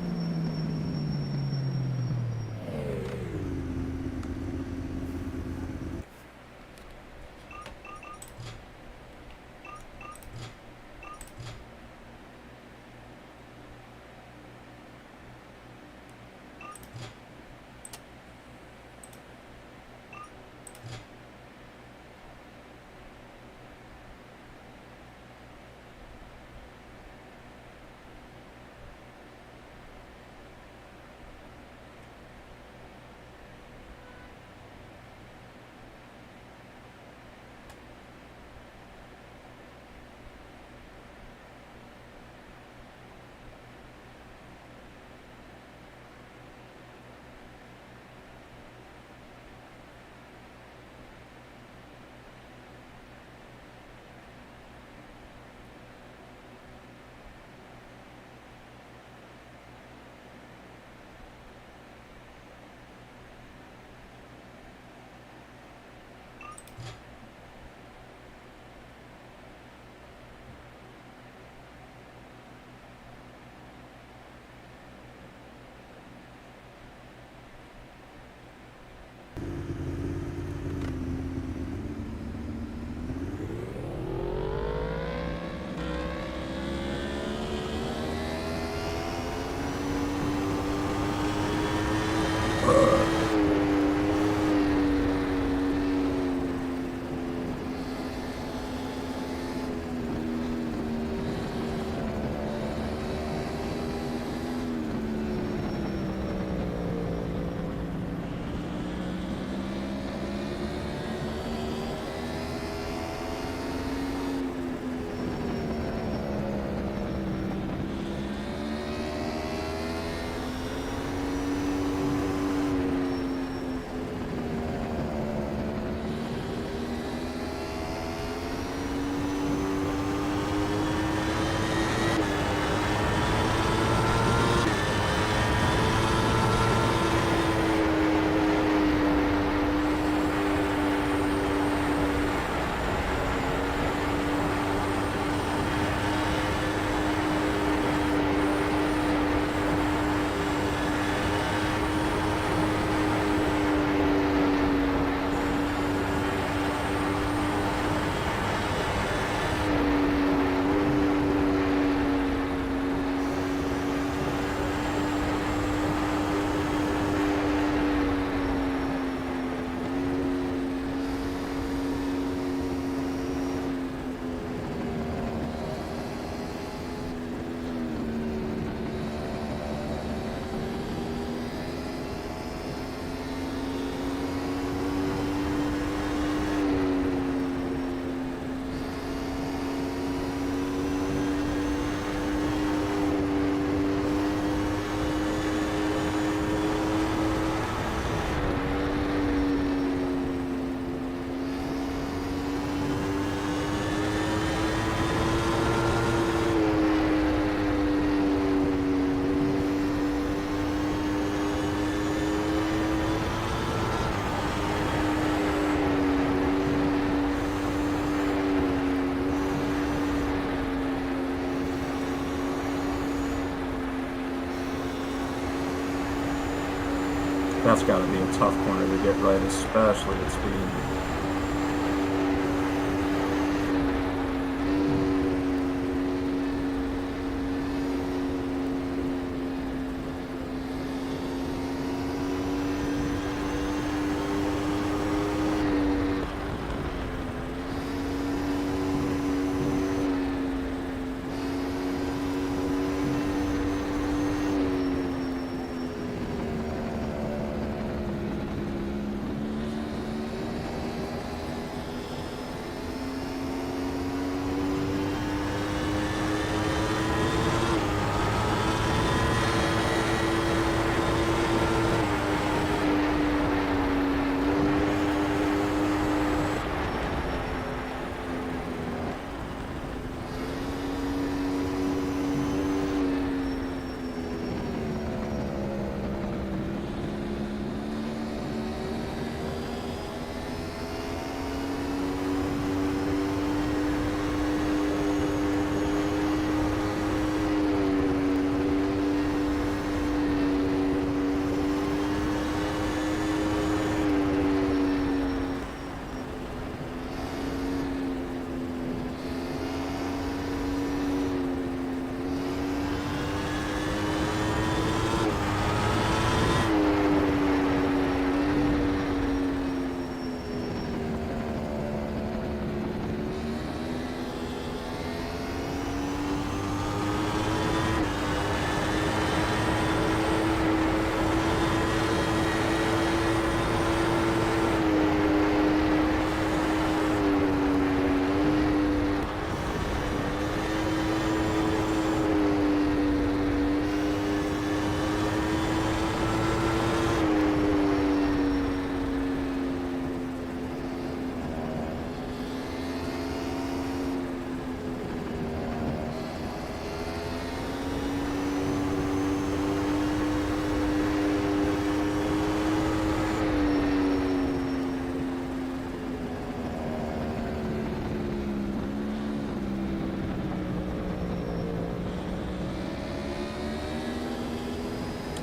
S1: That's got to be a tough corner to get right, especially at speed.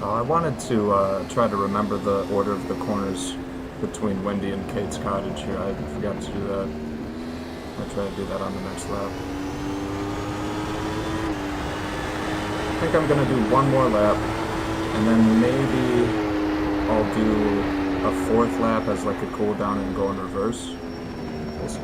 S1: I wanted to try to remember the order of the corners between Wendy and Kate's cottage here. I forgot to do that. I'll try to do that on the next lap. I think I'm going to do one more lap, and then maybe I'll do a fourth lap as like a cool down and go in reverse. We'll see.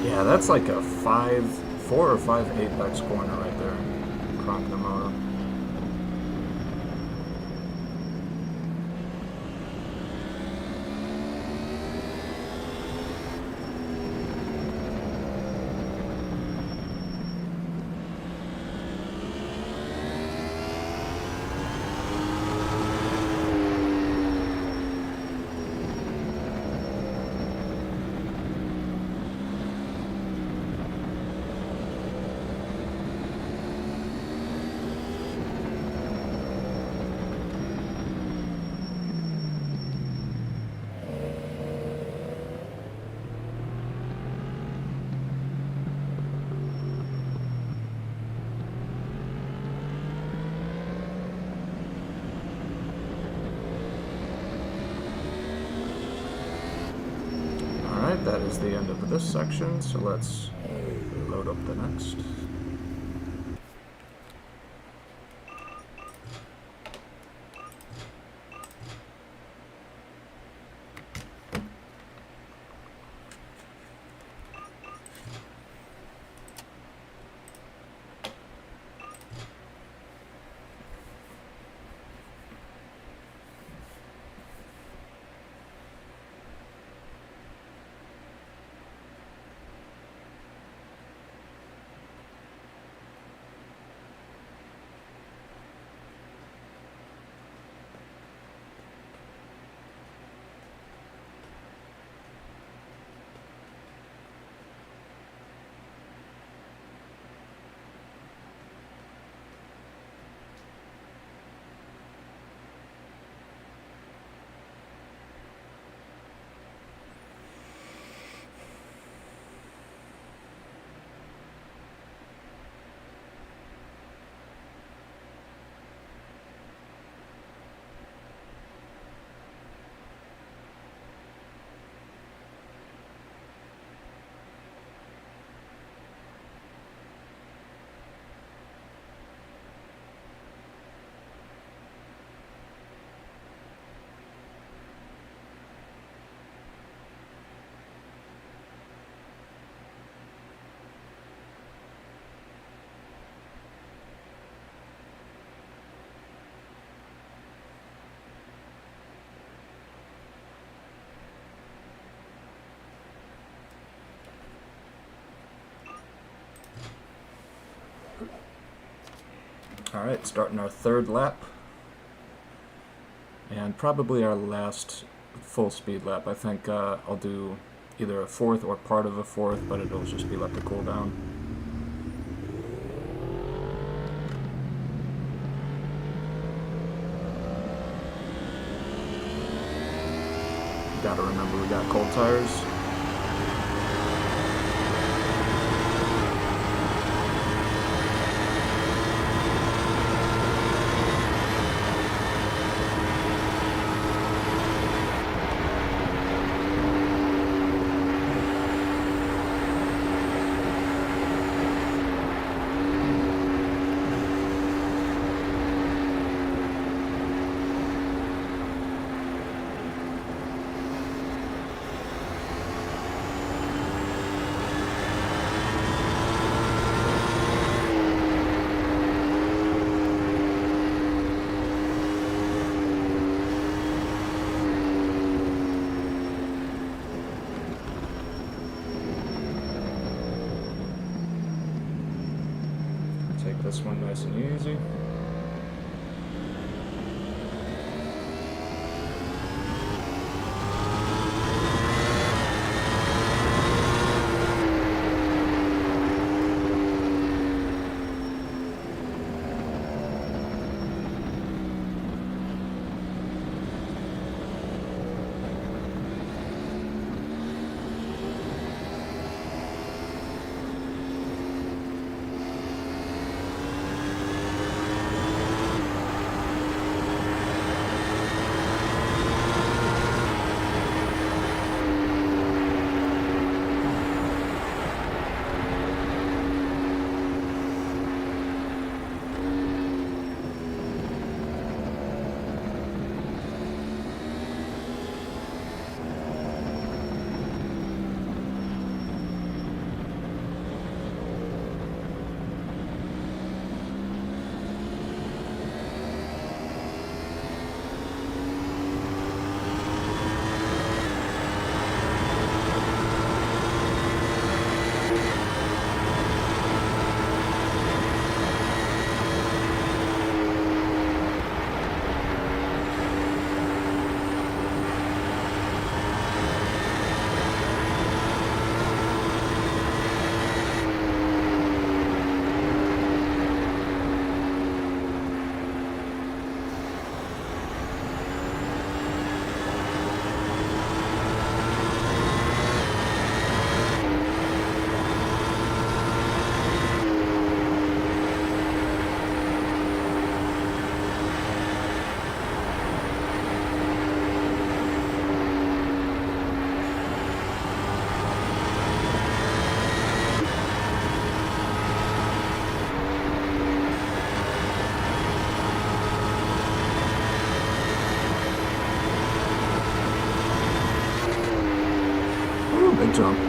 S1: Yeah, that's like a 4 or 5 apex corner right there. Crank the motor. is the end of this section, so let's load up the next. Alright, starting our third lap. And probably our last full speed lap. I think I'll do either a fourth or part of a fourth, but it'll just be left to cool down. Gotta remember we got cold tires. Take this one nice and easy. the jump.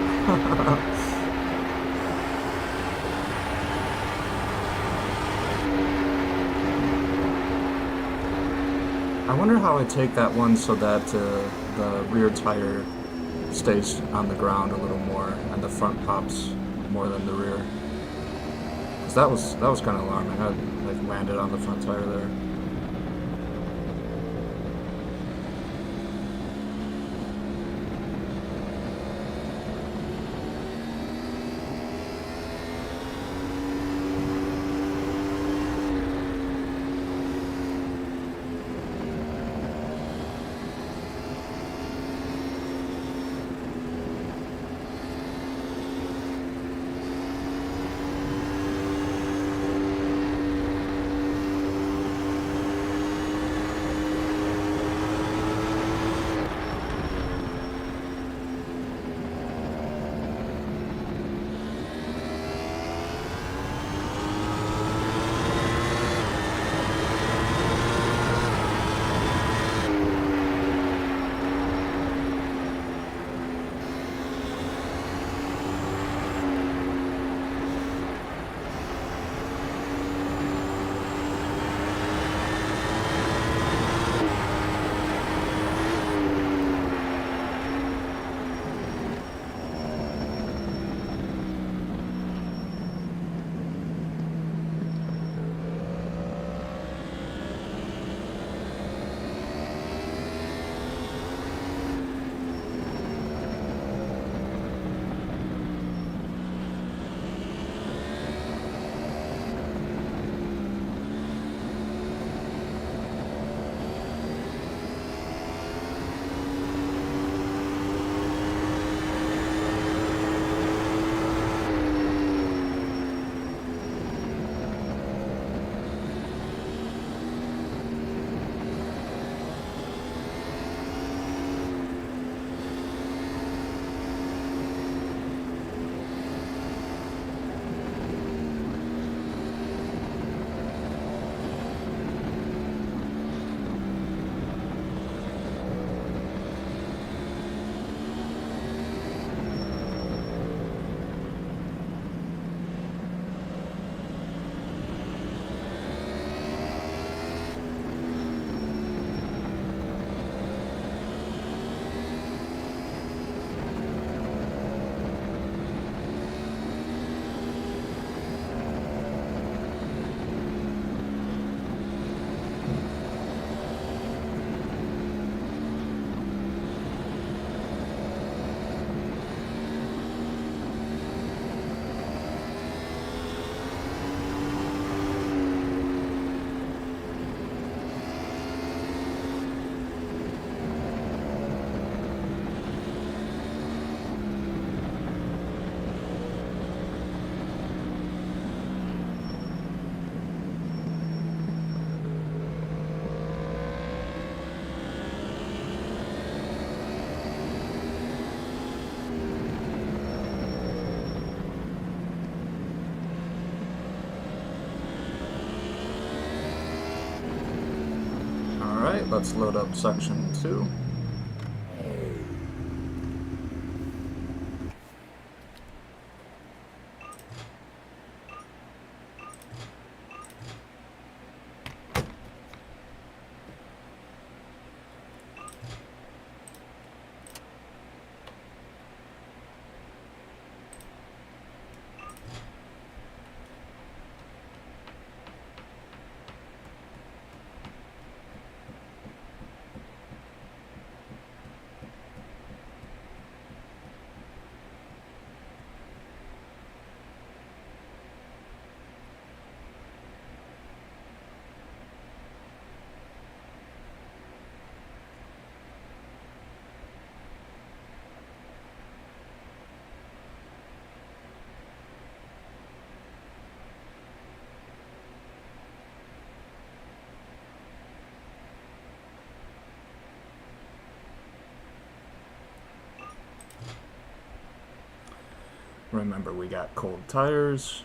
S1: I wonder how I take that one so that the rear tire stays on the ground a little more and the front pops more than the rear. Cause that was kind of alarming. I like landed on the front tire there. Alright, let's load up section 2. Remember, we got cold tires.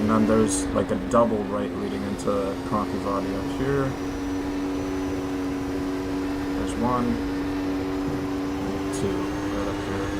S1: And then there's like a double right leading into Conky's audio here. There's one, and two, right up here.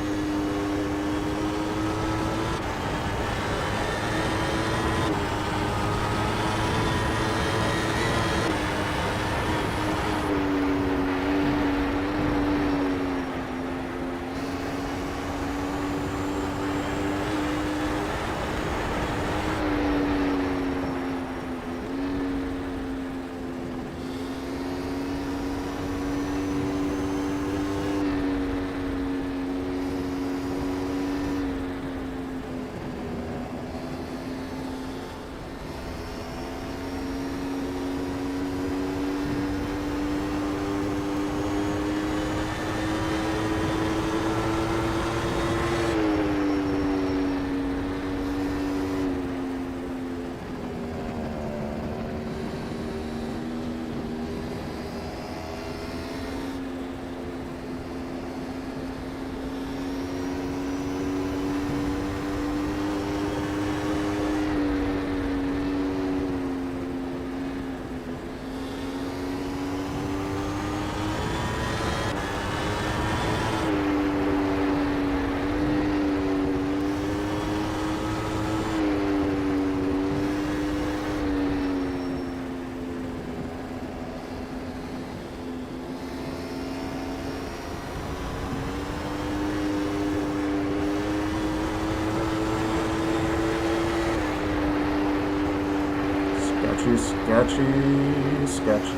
S1: Sketchy.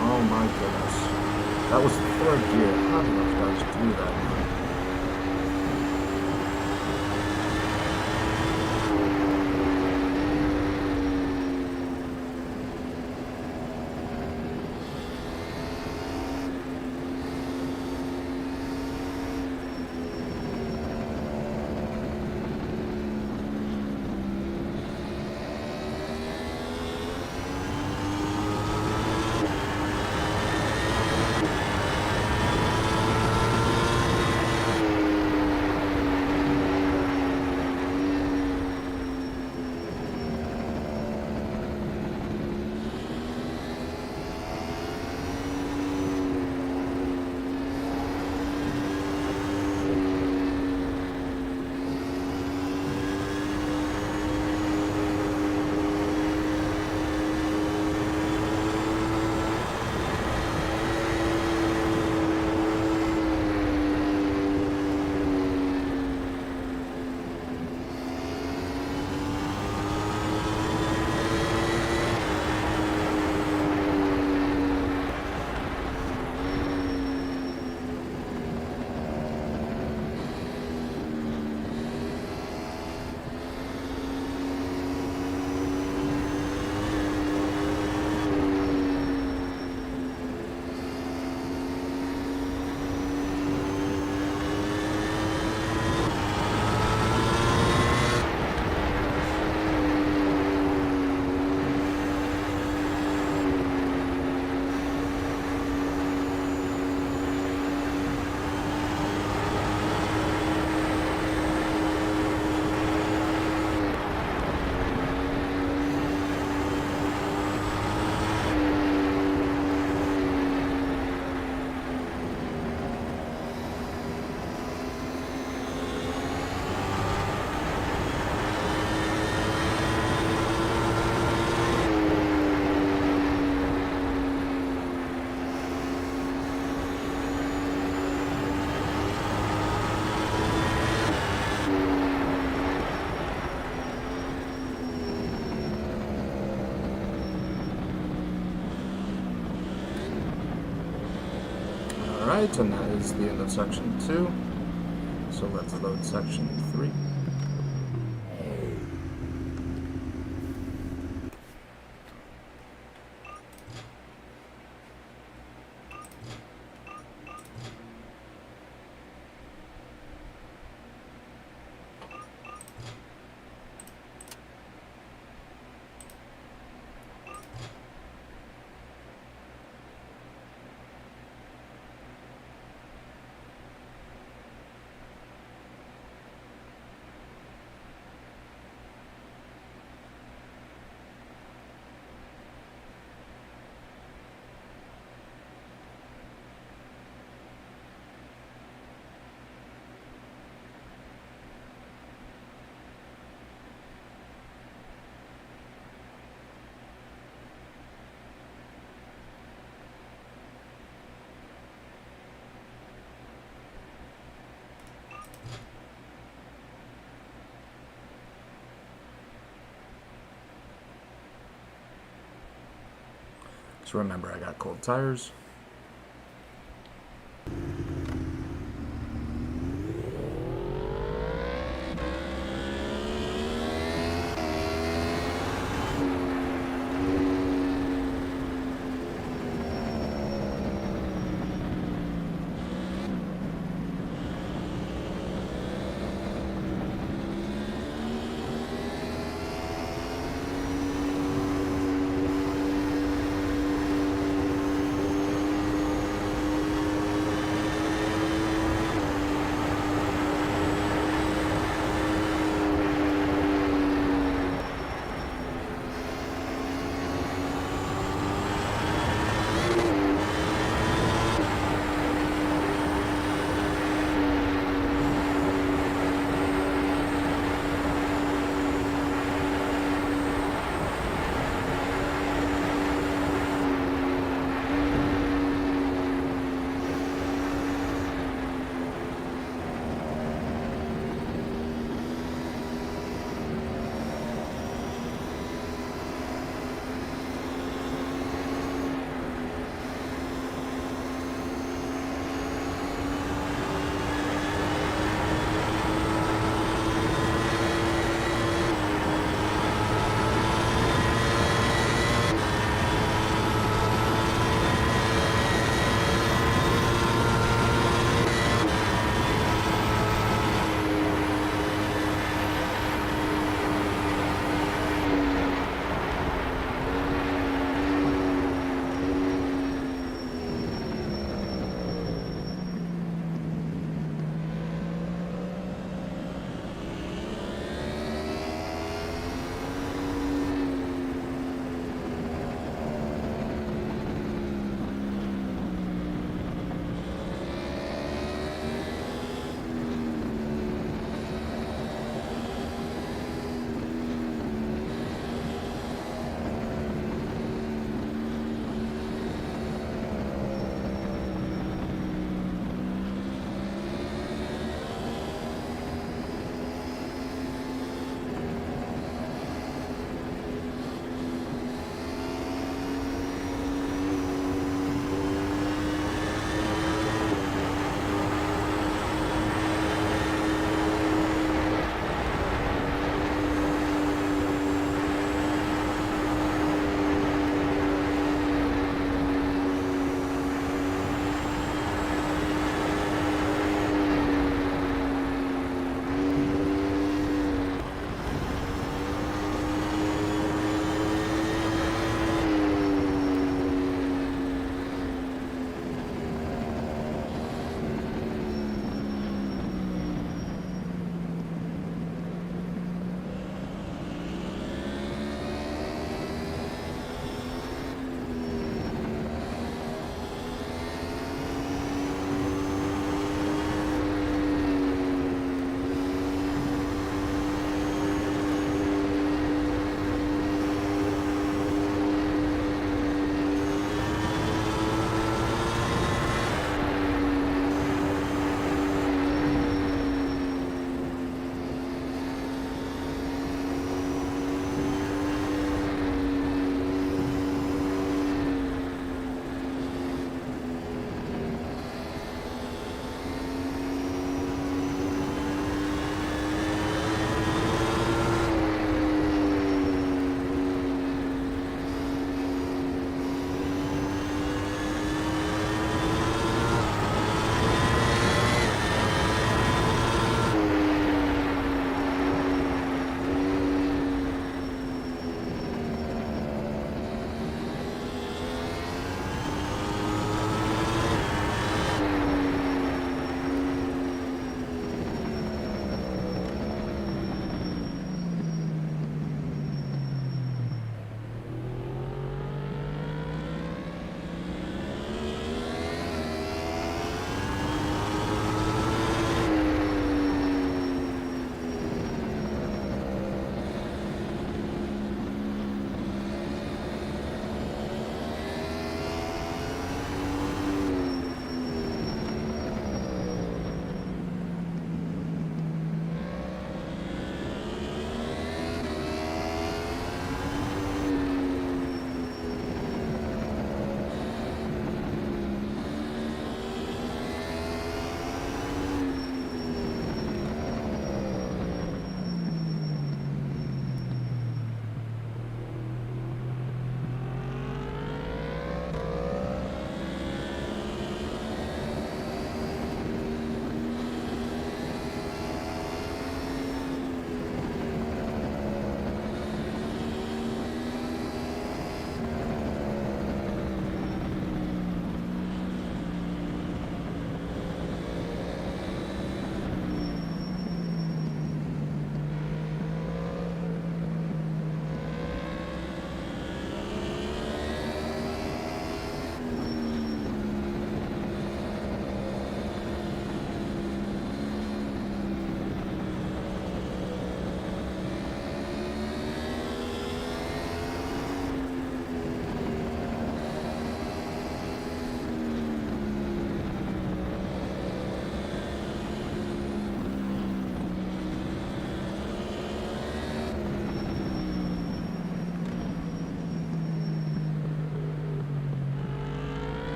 S1: Oh my goodness. That was the third gear. How did those guys do that, man? Alright, and that is the end of section 2. So let's load section 3. So remember, I got cold tires.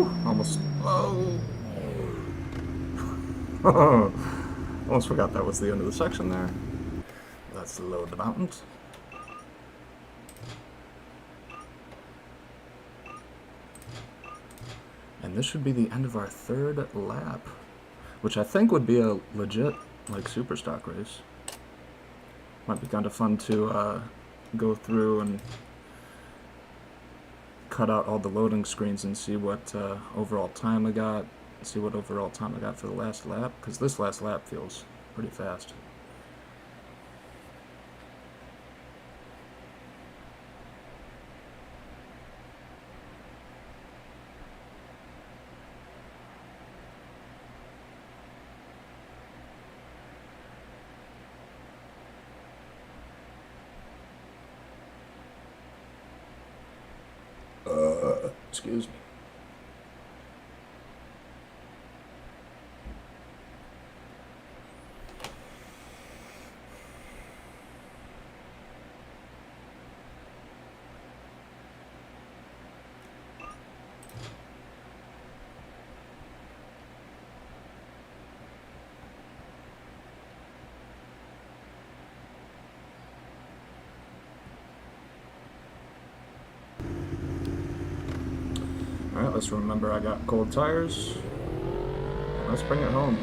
S1: Whew, almost. Oh. Almost forgot that was the end of the section there. Let's load the mountains. And this should be the end of our third lap, which I think would be a legit, like, super stock race. Might be kind of fun to go through and cut out all the loading screens and see what overall time I got. See what overall time I got for the last lap, because this last lap feels pretty fast. Excuse me. Alright, let's remember I got cold tires. Let's bring it home.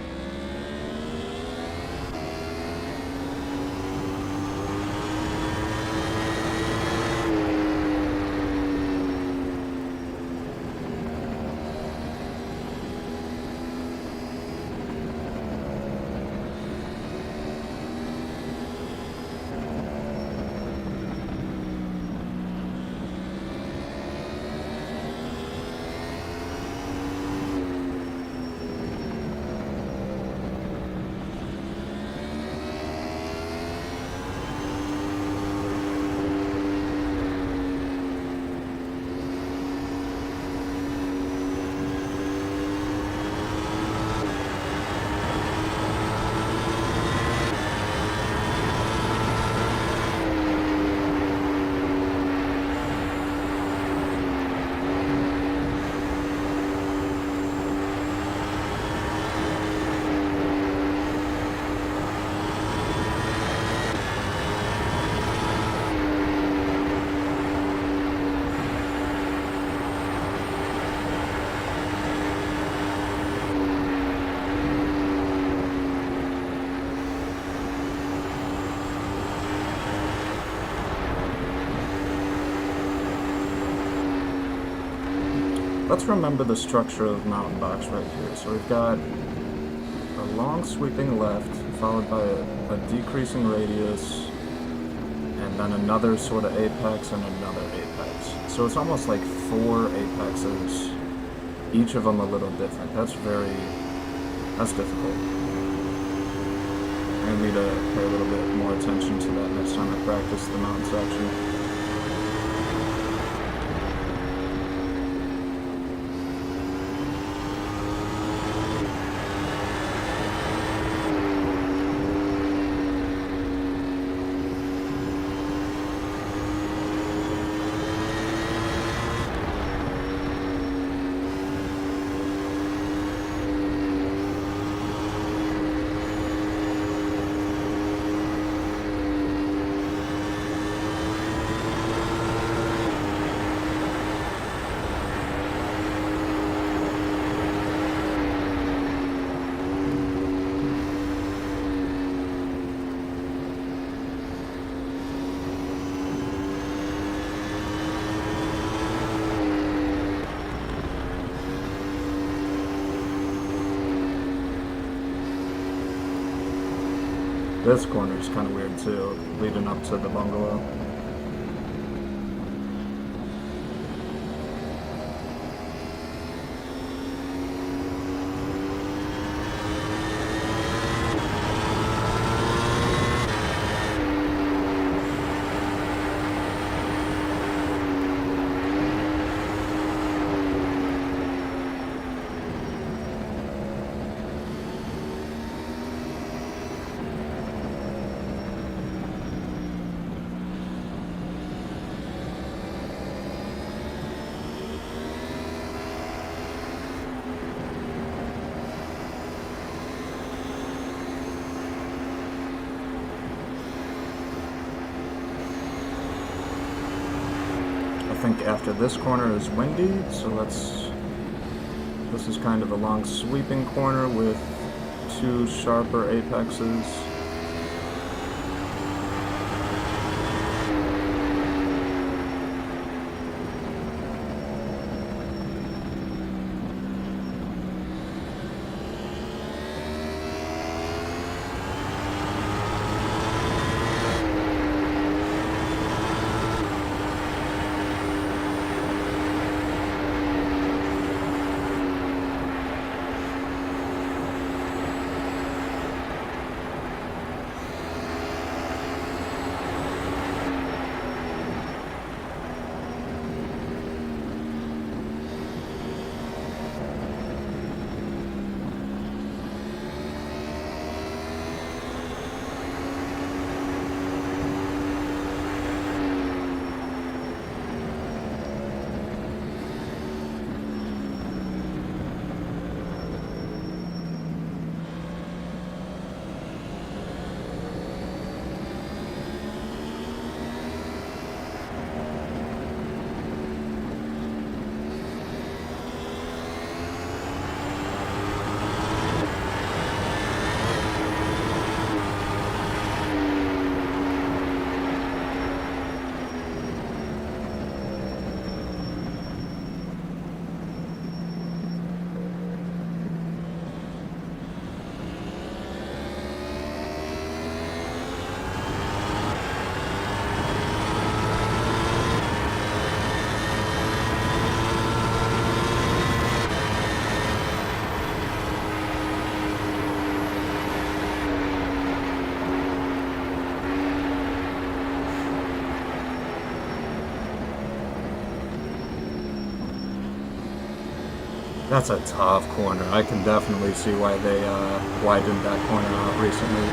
S1: Let's remember the structure of mountain box right here. So we've got a long sweeping left, followed by a decreasing radius, and then another sort of apex and another apex. So it's almost like 4 apexes, each of them a little different. That's difficult. I need to pay a little bit more attention to that next time I practice the mountain section. This corner is kind of weird too, leading up to the bungalow. think after this corner is windy, so this is kind of a long sweeping corner with two sharper apexes. That's a tough corner. I can definitely see why they widened that corner out recently.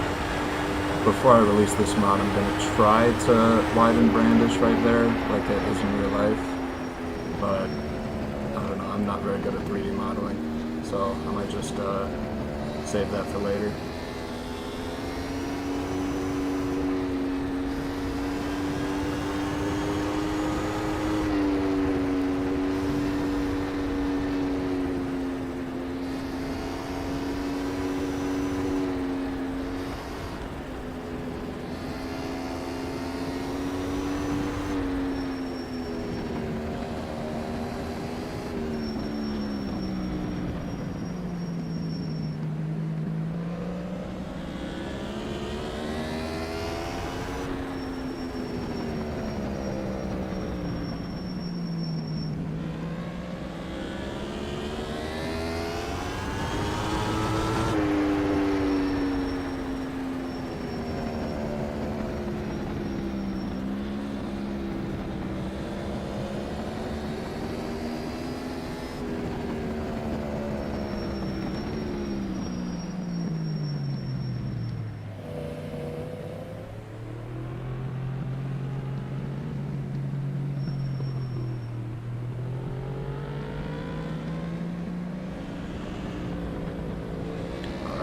S1: Before I release this mod, I'm going to try to widen Brandish right there, like it is in real life. But, I don't know, I'm not very good at 3D modeling, so I might just save that for later.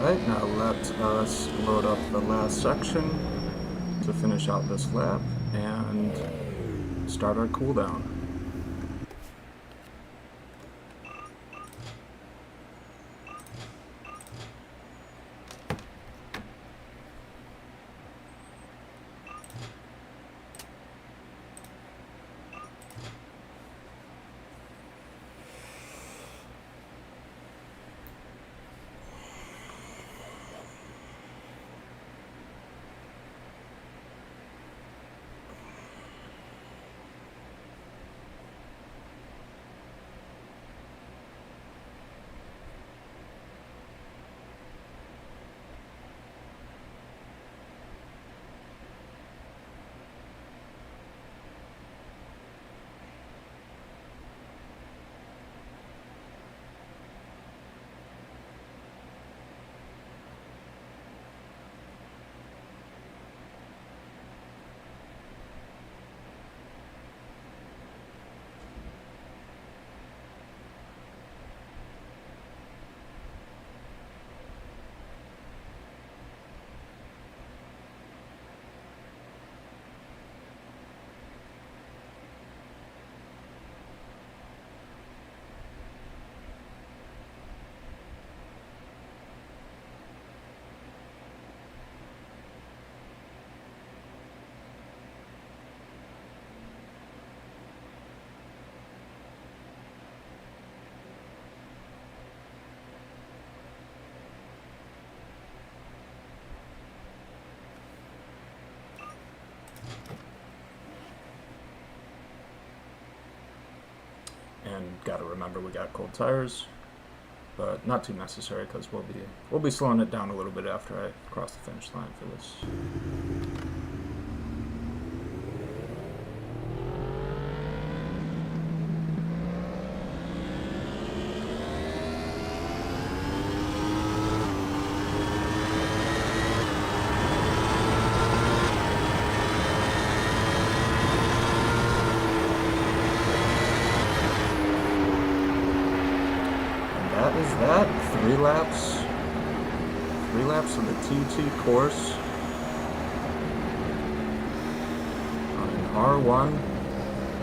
S1: Alright, now let us load up the last section to finish out this lap and start our cooldown. and gotta remember we got cold tires, but not too necessary because we'll be slowing it down a little bit after I cross the finish line for this. That is that. 3 laps. 3 laps of the TT course on an R1.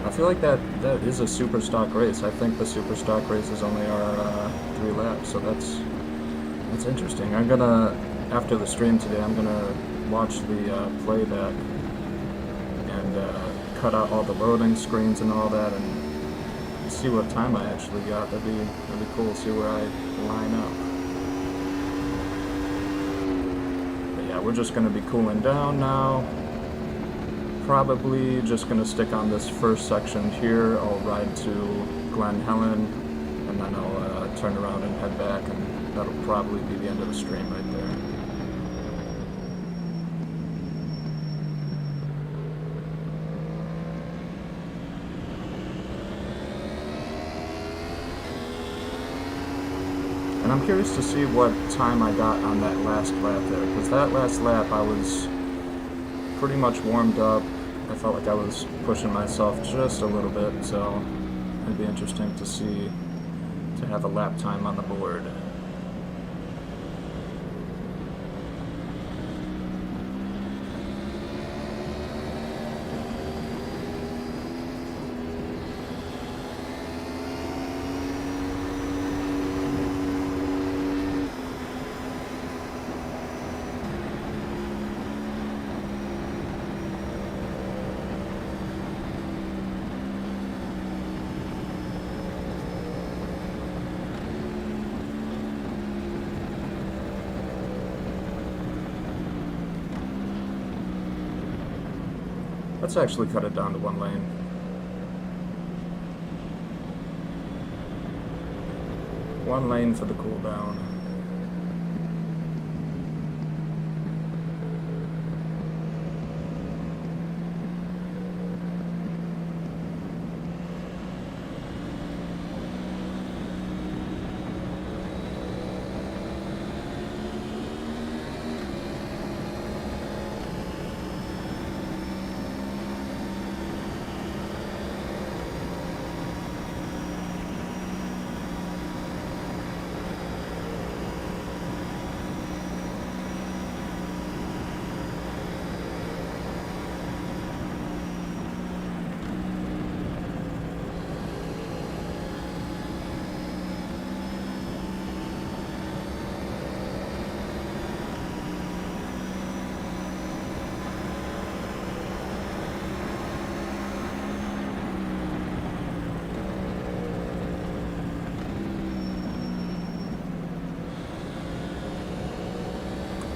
S1: I feel like that is a super stock race. I think the super stock races only are 3 laps, so that's interesting. I'm gonna, after the stream today, I'm gonna watch the playback and cut out all the loading screens and all that, and see what time I actually got. That'd be cool to see where I line up. But yeah, we're just gonna be cooling down now. Probably just gonna stick on this first section here. I'll ride to Glen Helen, and then I'll turn around and head back, and that'll probably be the end of the stream right there. And I'm curious to see what time I got on that last lap there, because that last lap I was pretty much warmed up. I felt like I was pushing myself just a little bit, so it'd be interesting to see, to have a lap time on the board. Let's actually cut it down to 1 lane. One lane for the cooldown.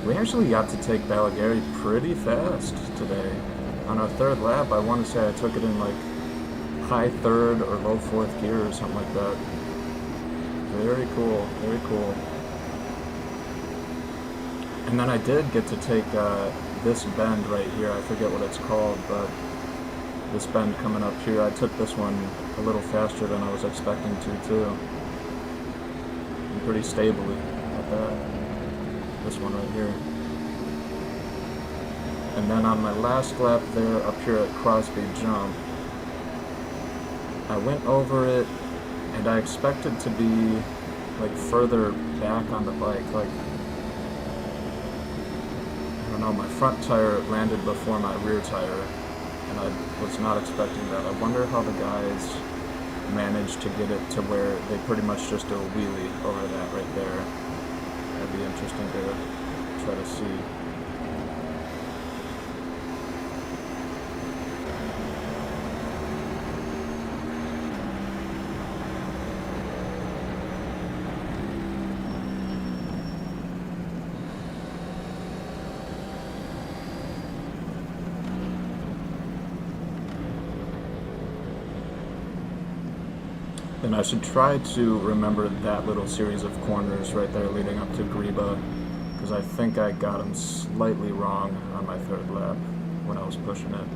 S1: We actually got to take Balagary pretty fast today. On our 3rd lap, I want to say I took it in like high 3rd or low 4th gear or something like that. Very cool, very cool. And then I did get to take this bend right here. I forget what it's called, but this bend coming up here, I took this one a little faster than I was expecting to too. And pretty stably at that. This one right here. And then on my last lap there, up here at Crosby Jump, I went over it, and I expected to be like further back on the bike. Like, I don't know, my front tire landed before my rear tire, and I was not expecting that. I wonder how the guys managed to get it to where they pretty much just do a wheelie over that right there. That'd be interesting to try to see. And I should try to remember that little series of corners right there leading up to Greba, because I think I got them slightly wrong on my third lap when I was pushing it.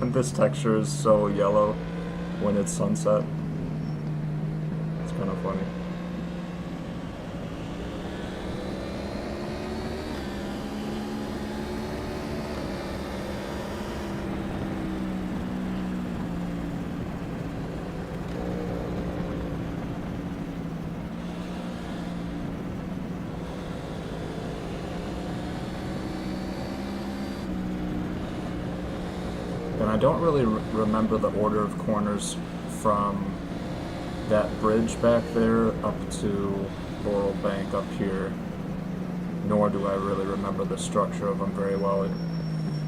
S1: This texture is so yellow when it's sunset. It's kind of funny. And I don't really remember the order of corners from that bridge back there up to Laurel Bank up here, nor do I really remember the structure of them very well.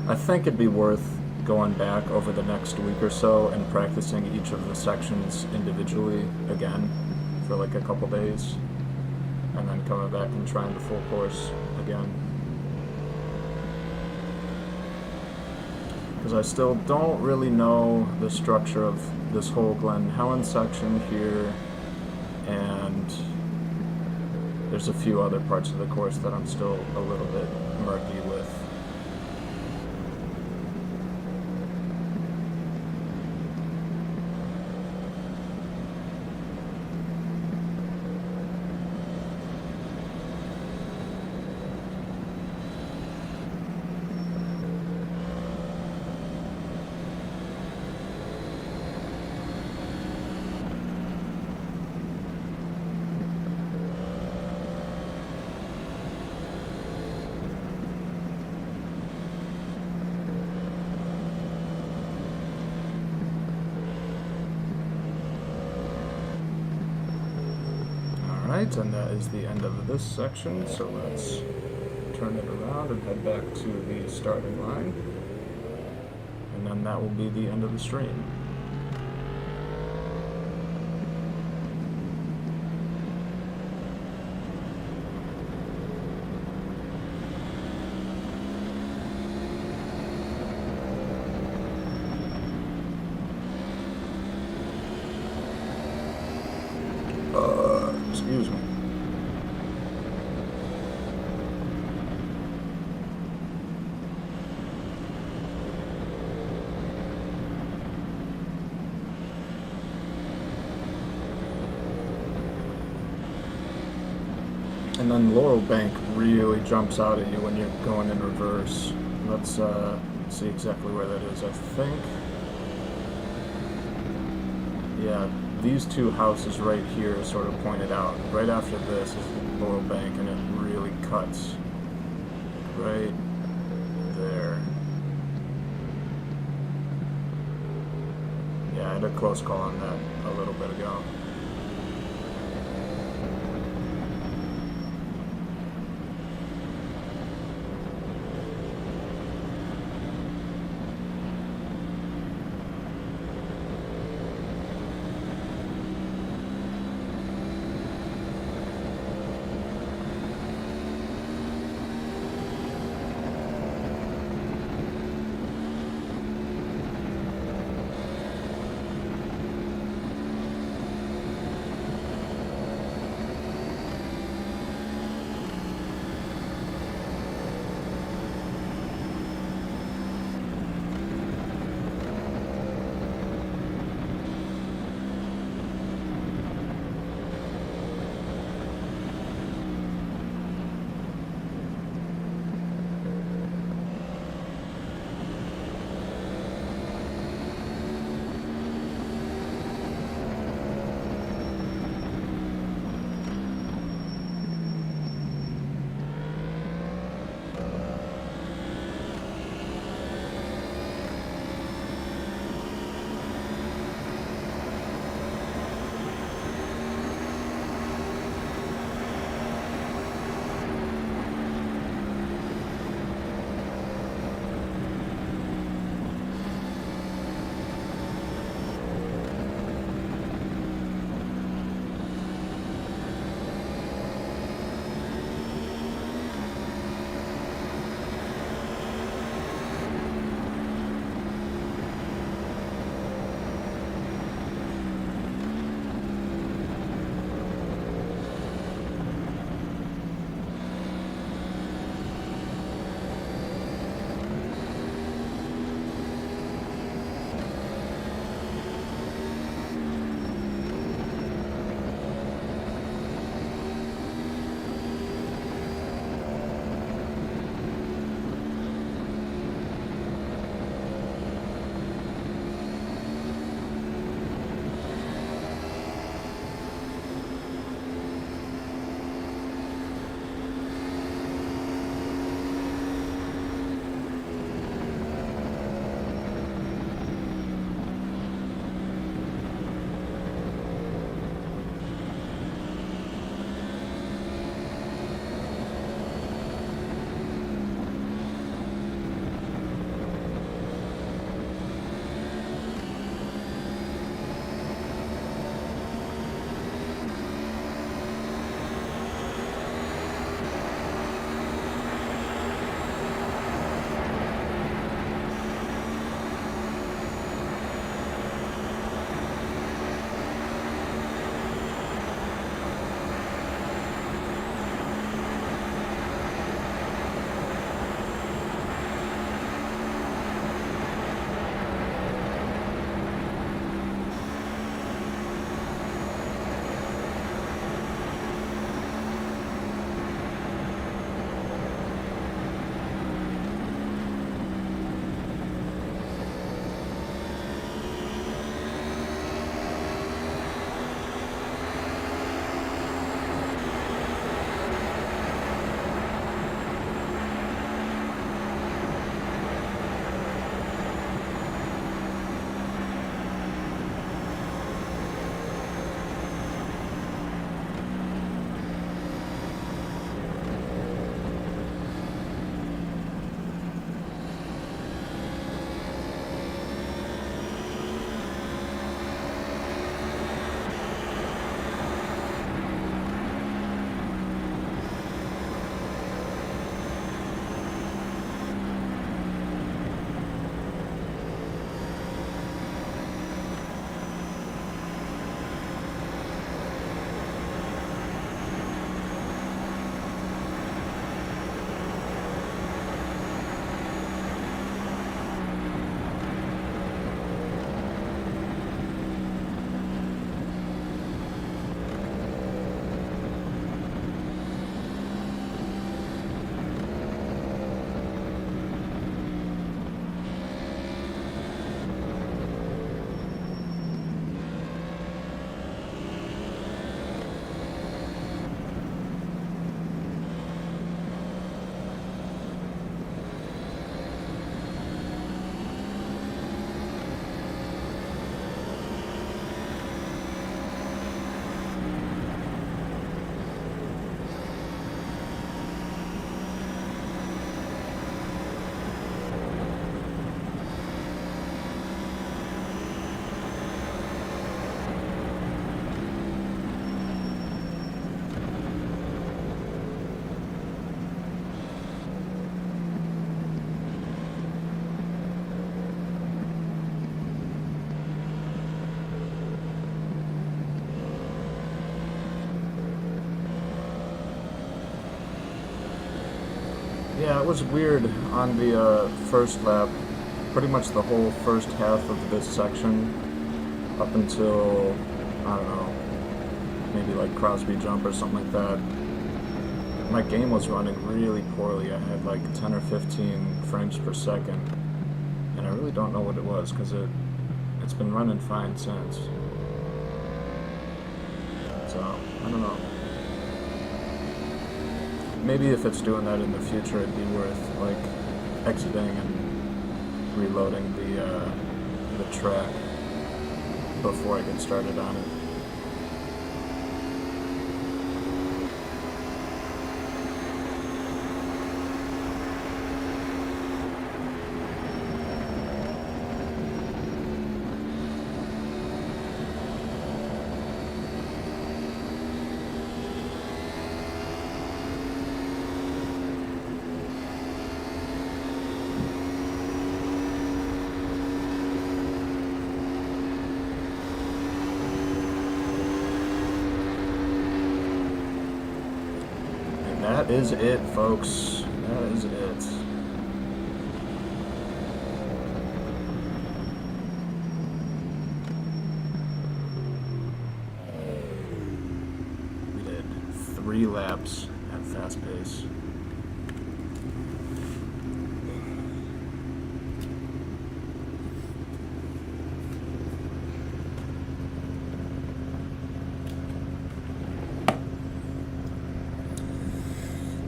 S1: I think it'd be worth going back over the next week or so and practicing each of the sections individually again for like a couple days, and then coming back and trying the full course again. Because I still don't really know the structure of this whole Glen Helen section here, and there's a few other parts of the course that I'm still a little bit murky with. Alright, and that is the end of this section, so let's turn it around and head back to the starting line, and then that will be the end of the stream. Excuse me. And then Laurel Bank really jumps out at you when you're going in reverse. Let's see exactly where that is. I think, yeah, these two houses right here are sort of pointed out. Right after this is Laurel Bank, and it really cuts right there. Yeah, had a close call on that a little bit ago. Yeah, it was weird on the first lap. Pretty much the whole first half of this section, up until, I don't know, maybe like Crosby jump or something like that. My game was running really poorly. I had like 10 or 15 frames per second, and I really don't know what it was because it's been running fine since. So, I don't know. Maybe if it's doing that in the future, it'd be worth like exiting and reloading the track before I get started on it. That is it, folks. That is it. We did 3 laps at fast pace.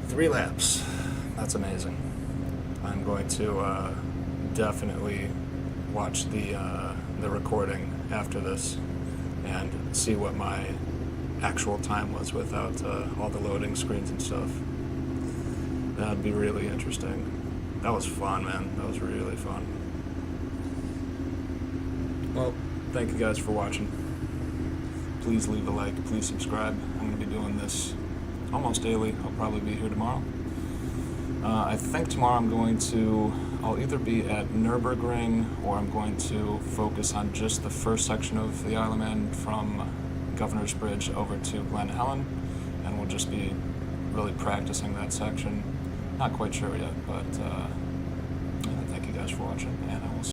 S1: Three laps. That's amazing. I'm going to definitely watch the recording after this and see what my actual time was without all the loading screens and stuff. That'd be really interesting. That was fun, man. That was really fun. Well, thank you guys for watching. Please leave a like. Please subscribe. I'm going to be doing this almost daily. I'll probably be here tomorrow. I think tomorrow I'll either be at Nürburgring or I'm going to focus on just the first section of the Isle of Man from Governor's Bridge over to Glen Helen, and we'll just be really practicing that section. Not quite sure yet, but thank you guys for watching, and I will see you.